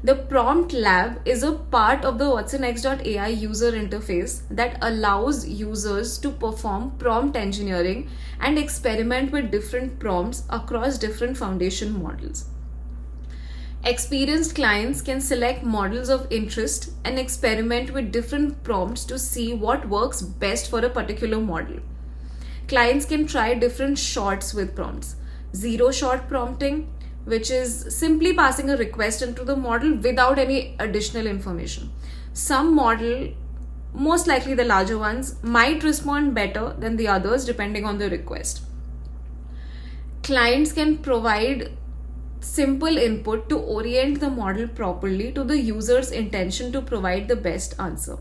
The prompt lab is a part of the watsonx.ai user interface that allows users to perform prompt engineering and experiment with different prompts across different foundation models. Experienced clients can select models of interest and experiment with different prompts to see what works best for a particular model. Clients can try different shots with prompts. Zero shot prompting, which is simply passing a request into the model without any additional information. Some model, most likely the larger ones, might respond better than the others depending on the request. Clients can provide simple input to orient the model properly to the user's intention to provide the best answer.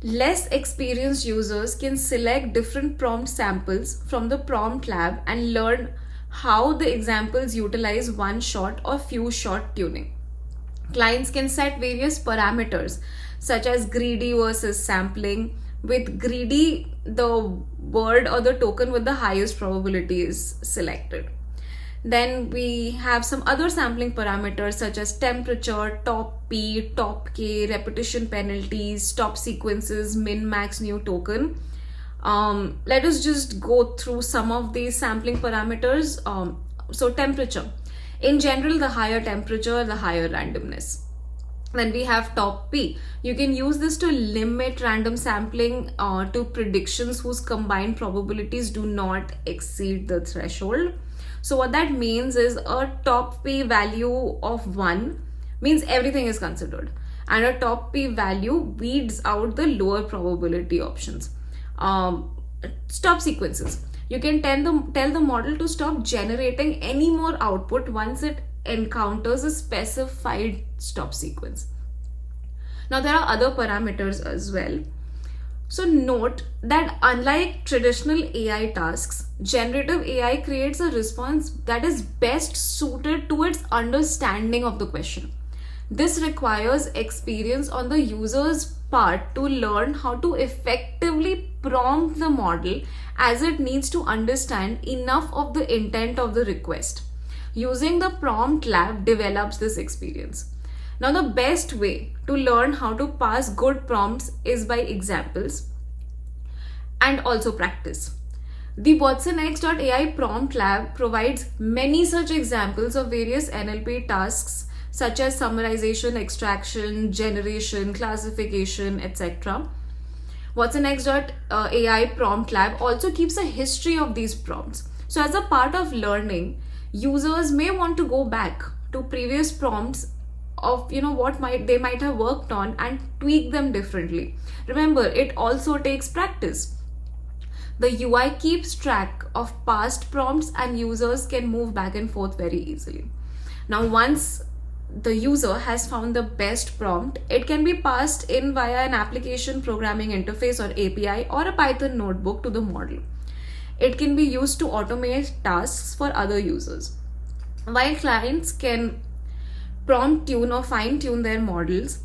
Less experienced users can select different prompt samples from the prompt lab and learn how the examples utilize one shot or few shot tuning. Clients can set various parameters such as greedy versus sampling. With greedy, the word or the token with the highest probability is selected. Then we have some other sampling parameters such as temperature, top P, top K, repetition penalties, stop sequences, min, max, new token. Let us just go through some of these sampling parameters. So temperature. In general, the higher temperature, the higher randomness. Then we have top P. You can use this to limit random sampling to predictions whose combined probabilities do not exceed the threshold. So what that means is a top P value of 1 means everything is considered, and a top P value weeds out the lower probability options. Stop sequences. You can tell the model to stop generating any more output once it encounters a specified stop sequence. Now there are other parameters as well. So note that unlike traditional AI tasks, generative AI creates a response that is best suited to its understanding of the question. This requires experience on the user's part to learn how to effectively prompt the model as it needs to understand enough of the intent of the request. Using the prompt lab develops this experience. Now, the best way to learn how to pass good prompts is by examples. and also practice. The watsonx.ai prompt lab provides many such examples of various NLP tasks such as summarization, extraction, generation, classification, etc. watsonx.ai prompt lab also keeps a history of these prompts. So as a part of learning, users may want to go back to previous prompts of what they might have worked on and tweak them differently. Remember, it also takes practice. The UI keeps track of past prompts and users can move back and forth very easily. Now, once the user has found the best prompt, it can be passed in via an application programming interface or API or a Python notebook to the model. It can be used to automate tasks for other users. While clients can prompt tune or fine tune their models,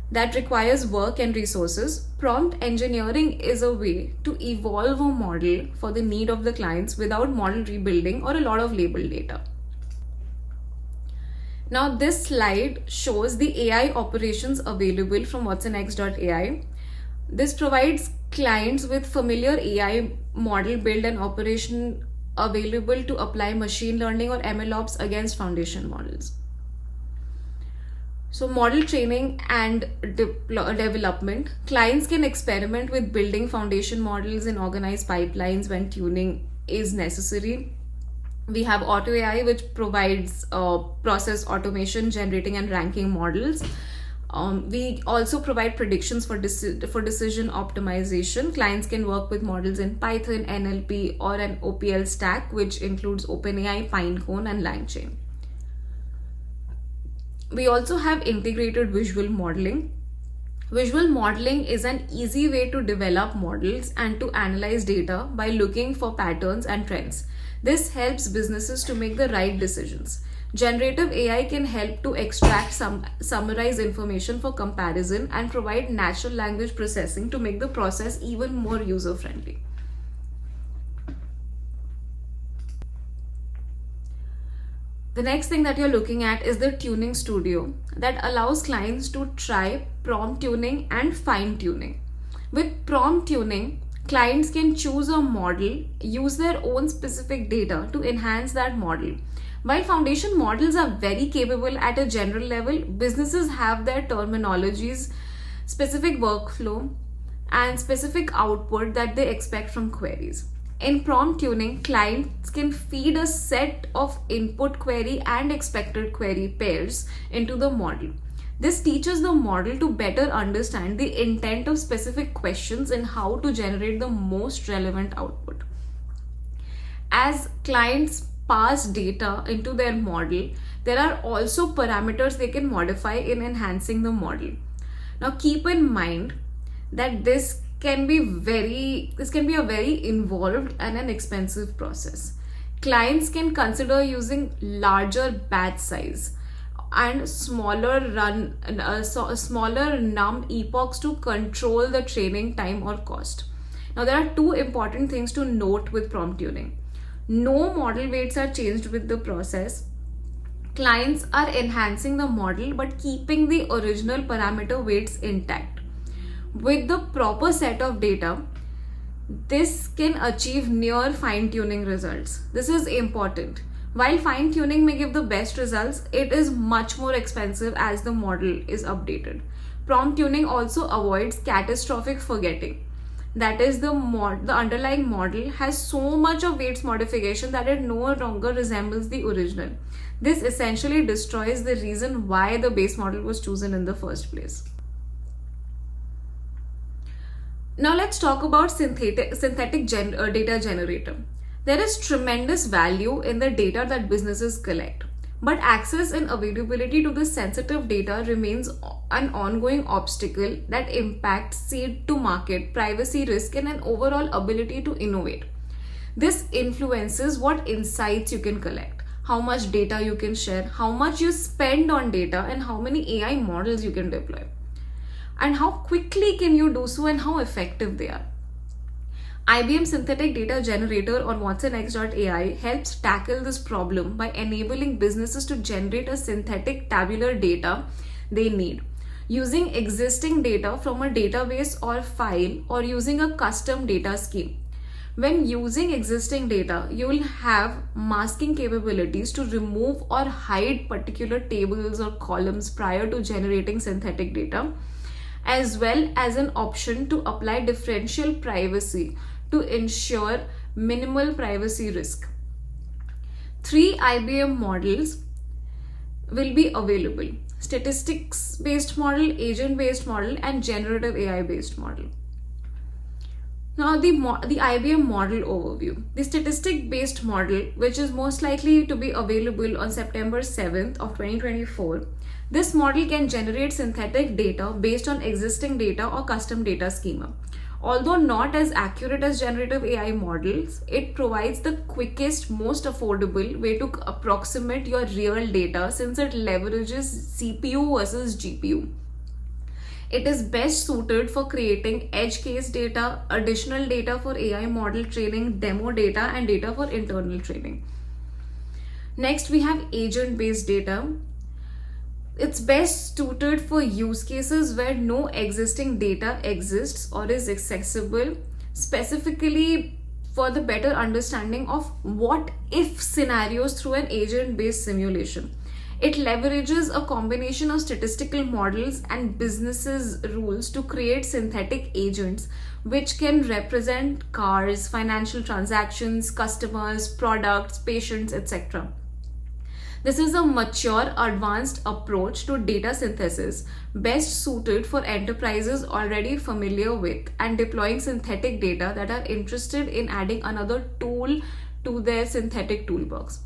that requires work and resources. Prompt engineering is a way to evolve a model for the need of the clients without model rebuilding or a lot of label data. Now this slide shows the AI operations available from watsonx.ai. This provides clients with familiar AI model build and operation available to apply machine learning or MLOps against foundation models. So model training and development. Clients can experiment with building foundation models in organized pipelines when tuning is necessary. We have Auto AI, which provides process automation, generating and ranking models. We also provide predictions for decision optimization. Clients can work with models in Python, NLP, or an OPL stack, which includes OpenAI, Pinecone, and LangChain. We also have integrated visual modeling. Visual modeling is an easy way to develop models and to analyze data by looking for patterns and trends. This helps businesses to make the right decisions. Generative AI can help to extract summarize information for comparison and provide natural language processing to make the process even more user-friendly. The next thing that you're looking at is the tuning studio that allows clients to try prompt tuning and fine tuning. With prompt tuning, clients can choose a model, use their own specific data to enhance that model. While foundation models are very capable at a general level, businesses have their terminologies, specific workflow, and specific output that they expect from queries. In prompt tuning, clients can feed a set of input query and expected query pairs into the model. This teaches the model to better understand the intent of specific questions and how to generate the most relevant output. As clients pass data into their model, there are also parameters they can modify in enhancing the model. Now keep in mind that this can be a very involved and an expensive process. Clients can consider using larger batch size and smaller num epochs to control the training time or cost. Now there are two important things to note with prompt tuning. No model weights are changed with the process. Clients are enhancing the model but keeping the original parameter weights intact. With the proper set of data, this can achieve near fine-tuning results. This is important. While fine-tuning may give the best results, it is much more expensive as the model is updated. Prompt tuning also avoids catastrophic forgetting. That is, the underlying model has so much of weights modification that it no longer resembles the original. This essentially destroys the reason why the base model was chosen in the first place. Now let's talk about synthetic data generator. There is tremendous value in the data that businesses collect, but access and availability to this sensitive data remains an ongoing obstacle that impacts seed to market, privacy risk, and an overall ability to innovate. This influences what insights you can collect, how much data you can share, how much you spend on data, and how many AI models you can deploy. And how quickly can you do so and how effective they are. IBM Synthetic Data Generator or watsonx.ai helps tackle this problem by enabling businesses to generate a synthetic tabular data they need. using existing data from a database or file, or using a custom data scheme. When using existing data, you will have masking capabilities to remove or hide particular tables or columns prior to generating synthetic data, as well as an option to apply differential privacy to ensure minimal privacy risk. 3 IBM models will be available: statistics based model, agent based model, and generative AI based model. Now the IBM model overview. The statistic based model, which is most likely to be available on September 7th of 2024, this model can generate synthetic data based on existing data or custom data schema. Although not as accurate as generative AI models, it provides the quickest, most affordable way to approximate your real data, since it leverages CPU versus GPU. It is best suited for creating edge case data, additional data for AI model training, demo data, and data for internal training. Next, we have agent-based data. It's best suited for use cases where no existing data exists or is accessible, specifically for the better understanding of what if scenarios through an agent-based simulation. It leverages a combination of statistical models and businesses rules to create synthetic agents which can represent cars, financial transactions, customers, products, patients, etc. This is a mature, advanced approach to data synthesis, best suited for enterprises already familiar with and deploying synthetic data that are interested in adding another tool to their synthetic toolbox.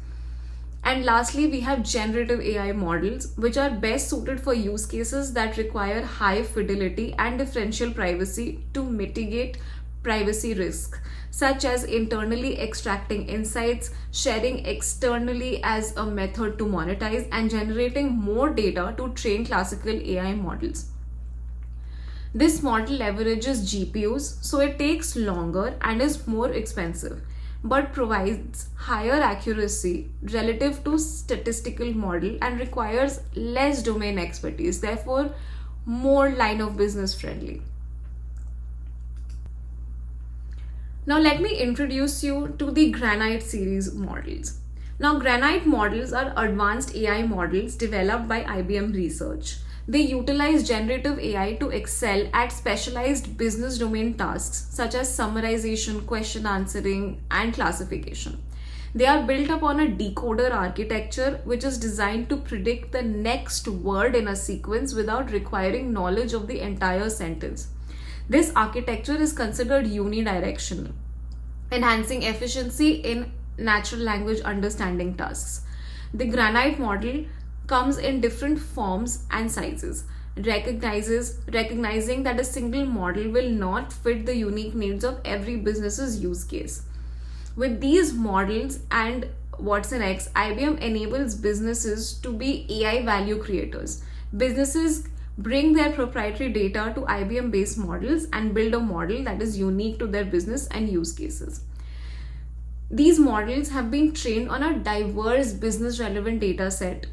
And lastly, we have generative AI models, which are best suited for use cases that require high fidelity and differential privacy to mitigate privacy risk, such as internally extracting insights, sharing externally as a method to monetize, and generating more data to train classical AI models. This model leverages GPUs, so it takes longer and is more expensive, but provides higher accuracy relative to statistical model and requires less domain expertise, therefore more line of business friendly. Now let me introduce you to the Granite series models. Now Granite models are advanced AI models developed by IBM Research. They utilize generative AI to excel at specialized business domain tasks such as summarization, question answering, and classification. They are built upon a decoder architecture which is designed to predict the next word in a sequence without requiring knowledge of the entire sentence. This architecture is considered unidirectional, enhancing efficiency in natural language understanding tasks. The Granite model comes in different forms and sizes, recognizing that a single model will not fit the unique needs of every business's use case. With these models and watsonx, IBM enables businesses to be AI value creators. Businesses bring their proprietary data to IBM-based models and build a model that is unique to their business and use cases. These models have been trained on a diverse business relevant data set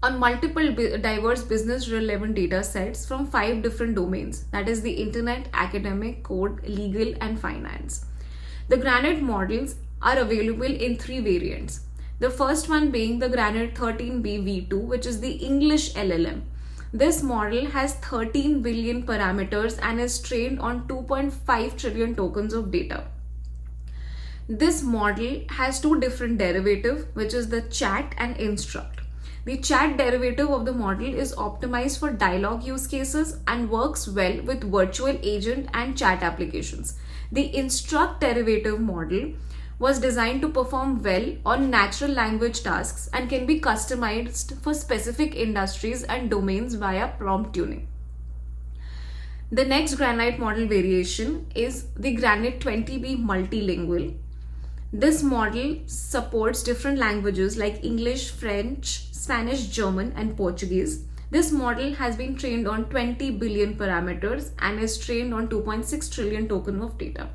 on multiple diverse business relevant data sets from 5 different domains, that is the internet, academic, code, legal, and finance. The Granite models are available in 3 variants. The first one being the Granite 13B V2, which is the English LLM. This model has 13 billion parameters and is trained on 2.5 trillion tokens of data. This model has 2 different derivatives, which is the chat and instruct. The chat derivative of the model is optimized for dialogue use cases and works well with virtual agent and chat applications. The instruct derivative model was designed to perform well on natural language tasks and can be customized for specific industries and domains via prompt tuning. The next Granite model variation is the Granite 20B multilingual. This model supports different languages like English, French, Spanish, German, and Portuguese. This model has been trained on 20 billion parameters and is trained on 2.6 trillion tokens of data.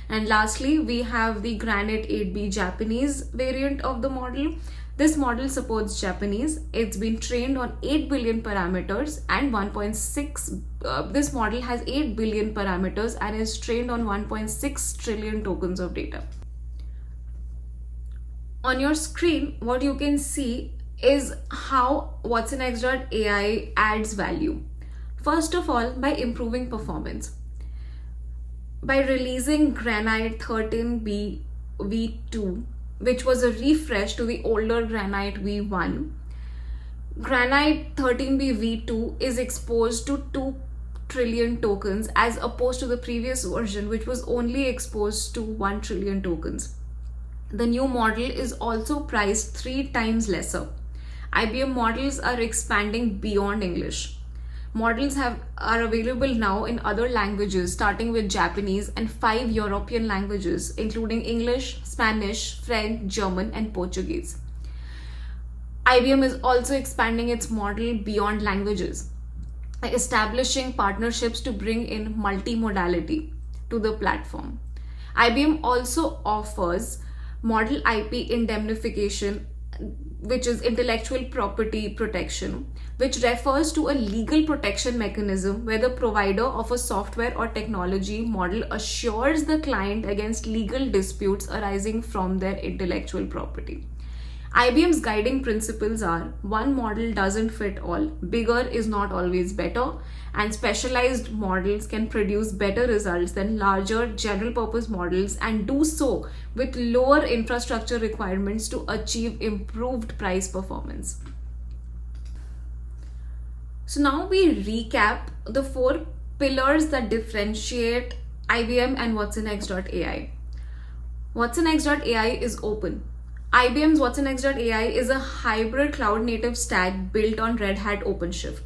And lastly, we have the Granite 8B Japanese variant of the model. This model supports Japanese. It's been trained on 8 billion parameters and 1.6. This model has 8 billion parameters and is trained on 1.6 trillion tokens of data. On your screen, what you can see is how watsonx.ai adds value. First of all, by improving performance. By releasing Granite 13B v2, which was a refresh to the older Granite v1, Granite 13B v2 is exposed to 2 trillion tokens as opposed to the previous version, which was only exposed to 1 trillion tokens. The new model is also priced 3 times lesser. IBM models are expanding beyond English. Models are available now in other languages, starting with Japanese and 5 European languages, including English, Spanish, French, German, and Portuguese. IBM is also expanding its model beyond languages, establishing partnerships to bring in multimodality to the platform. IBM also offers model IP indemnification, which is intellectual property protection, which refers to a legal protection mechanism where the provider of a software or technology model assures the client against legal disputes arising from their intellectual property. IBM's guiding principles are: one model doesn't fit all, bigger is not always better, and specialized models can produce better results than larger general purpose models and do so with lower infrastructure requirements to achieve improved price performance. So now we recap the 4 pillars that differentiate IBM and watsonx.ai. watsonx.ai is open. IBM's watsonx.ai is a hybrid cloud-native stack built on Red Hat OpenShift.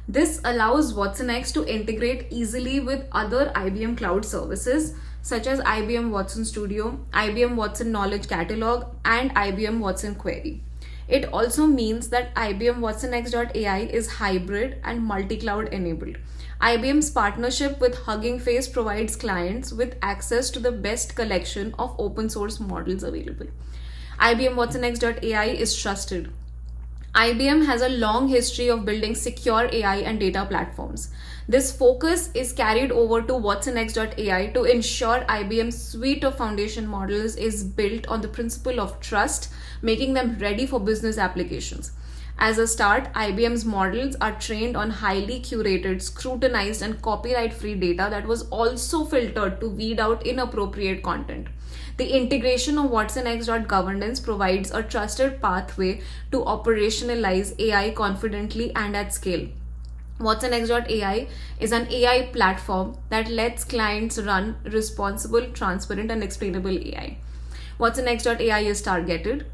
This allows watsonx to integrate easily with other IBM cloud services such as IBM Watson Studio, IBM Watson Knowledge Catalog, and IBM Watson Query. It also means that IBM watsonx.ai is hybrid and multi-cloud enabled. IBM's partnership with Hugging Face provides clients with access to the best collection of open source models available. IBM watsonx.ai is trusted. IBM has a long history of building secure AI and data platforms. This focus is carried over to watsonx.ai to ensure IBM's suite of foundation models is built on the principle of trust, making them ready for business applications. As a start, IBM's models are trained on highly curated, scrutinized, and copyright-free data that was also filtered to weed out inappropriate content. The integration of watsonx.governance provides a trusted pathway to operationalize AI confidently and at scale. watsonx.ai is an AI platform that lets clients run responsible, transparent, and explainable AI. watsonx.ai is targeted.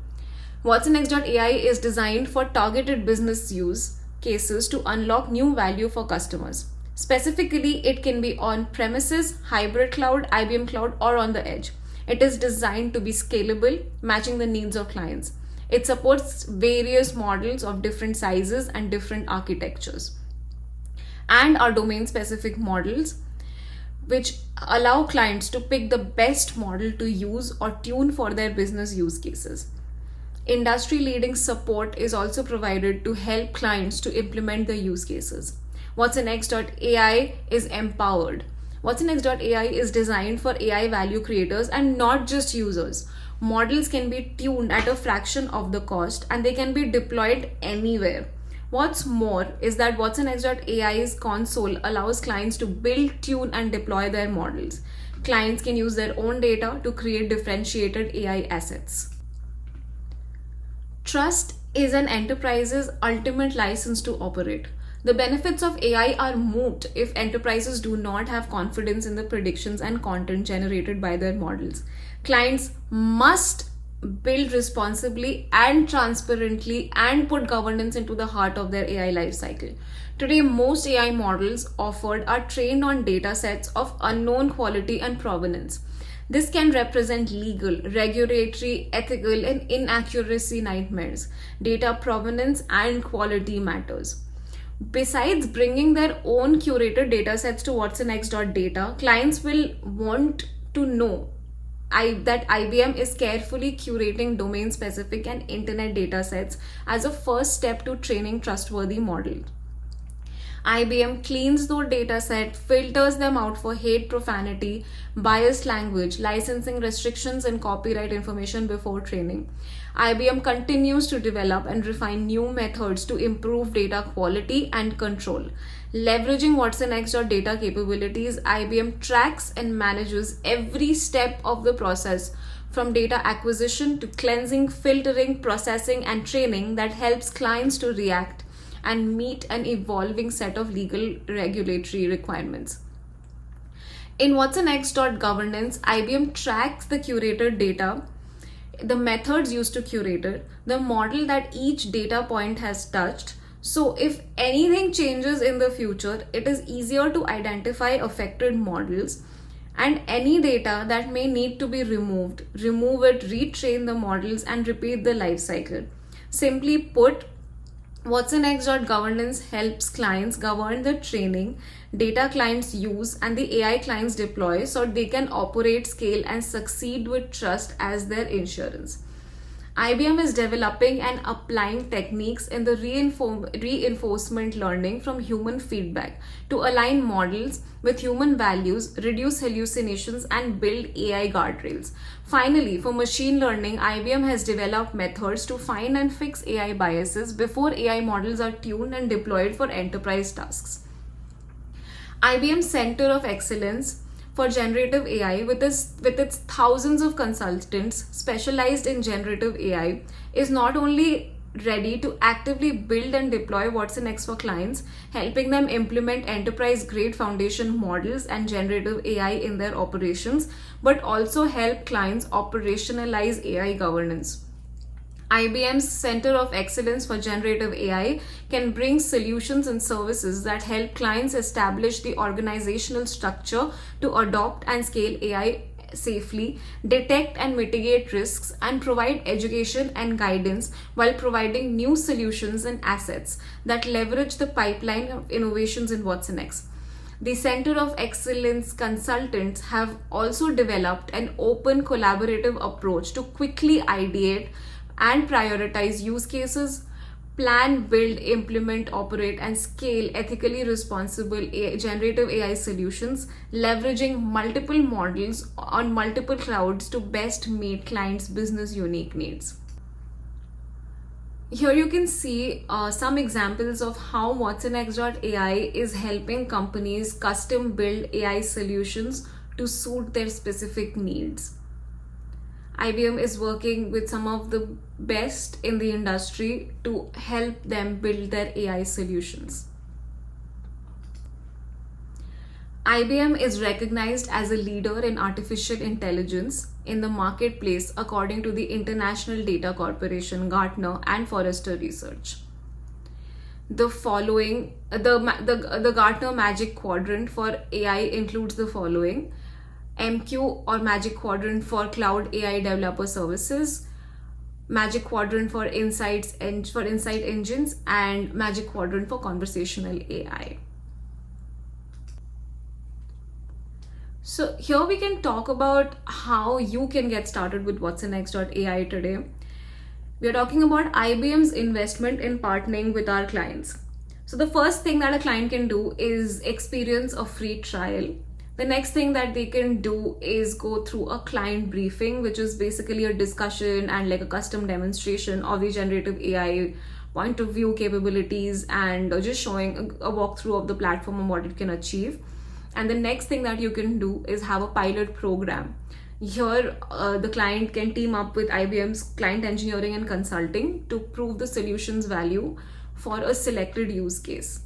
watsonx.ai is designed for targeted business use cases to unlock new value for customers. Specifically, it can be on premises, hybrid cloud, IBM cloud, or on the edge. It is designed to be scalable, matching the needs of clients. It supports various models of different sizes and different architectures, and are domain-specific models which allow clients to pick the best model to use or tune for their business use cases. Industry-leading support is also provided to help clients to implement the use cases. watsonx.ai is empowered. watsonx.ai is designed for AI value creators and not just users. Models can be tuned at a fraction of the cost and they can be deployed anywhere. What's more is that watsonx.ai's console allows clients to build, tune, and deploy their models. Clients can use their own data to create differentiated AI assets. Trust is an enterprise's ultimate license to operate. The benefits of AI are moot if enterprises do not have confidence in the predictions and content generated by their models. Clients must build responsibly and transparently and put governance into the heart of their AI lifecycle. Today, most AI models offered are trained on data sets of unknown quality and provenance. This can represent legal, regulatory, ethical, and inaccuracy nightmares. Data provenance and quality matters. Besides bringing their own curated datasets to watsonx.data, clients will want to know that IBM is carefully curating domain-specific and internet data sets as a first step to training trustworthy models. IBM cleans those data set, filters them out for hate, profanity, biased language, licensing restrictions, and copyright information before training. IBM continues to develop and refine new methods to improve data quality and control. Leveraging watsonx data capabilities, IBM tracks and manages every step of the process from data acquisition to cleansing, filtering, processing, and training that helps clients to react and meet an evolving set of legal regulatory requirements. In watsonx.governance, IBM tracks the curated data, the methods used to curate it, the model that each data point has touched. So if anything changes in the future, it is easier to identify affected models and any data that may need to be removed, remove it, retrain the models, and repeat the life cycle. Simply put, watsonx.governance helps clients govern the training, data clients use, and the AI clients deploy so they can operate, scale, and succeed with trust as their insurance. IBM is developing and applying techniques in the reinforcement learning from human feedback to align models with human values, reduce hallucinations, and build AI guardrails. Finally, for machine learning, IBM has developed methods to find and fix AI biases before AI models are tuned and deployed for enterprise tasks. IBM Center of Excellence for Generative AI, with its thousands of consultants specialized in generative AI, is not only ready to actively build and deploy watsonx for clients, helping them implement enterprise-grade foundation models and generative AI in their operations, but also help clients operationalize AI governance. IBM's Center of Excellence for Generative AI can bring solutions and services that help clients establish the organizational structure to adopt and scale AI safely, detect and mitigate risks, and provide education and guidance while providing new solutions and assets that leverage the pipeline of innovations in watsonx. The Center of Excellence consultants have also developed an open collaborative approach to quickly ideate and prioritize use cases, plan, build, implement, operate, and scale ethically responsible generative AI solutions, leveraging multiple models on multiple clouds to best meet clients' business unique needs. Here you can see some examples of how watsonx.ai is helping companies custom build AI solutions to suit their specific needs. IBM is working with some of the best in the industry to help them build their AI solutions. IBM is recognized as a leader in artificial intelligence in the marketplace according to the International Data Corporation, Gartner, and Forrester Research. The Gartner Magic Quadrant for AI includes the following: MQ or Magic Quadrant for Cloud AI Developer Services, Magic Quadrant for Insight Engines, and Magic Quadrant for Conversational AI. So here we can talk about how you can get started with watsonx.ai today. We are talking about IBM's investment in partnering with our clients. So the first thing that a client can do is experience a free trial. The next thing that they can do is go through a client briefing, which is basically a discussion and like a custom demonstration of the generative AI point of view capabilities and just showing a walkthrough of the platform and what it can achieve. And the next thing that you can do is have a pilot program. Here, the client can team up with IBM's client engineering and consulting to prove the solution's value for a selected use case.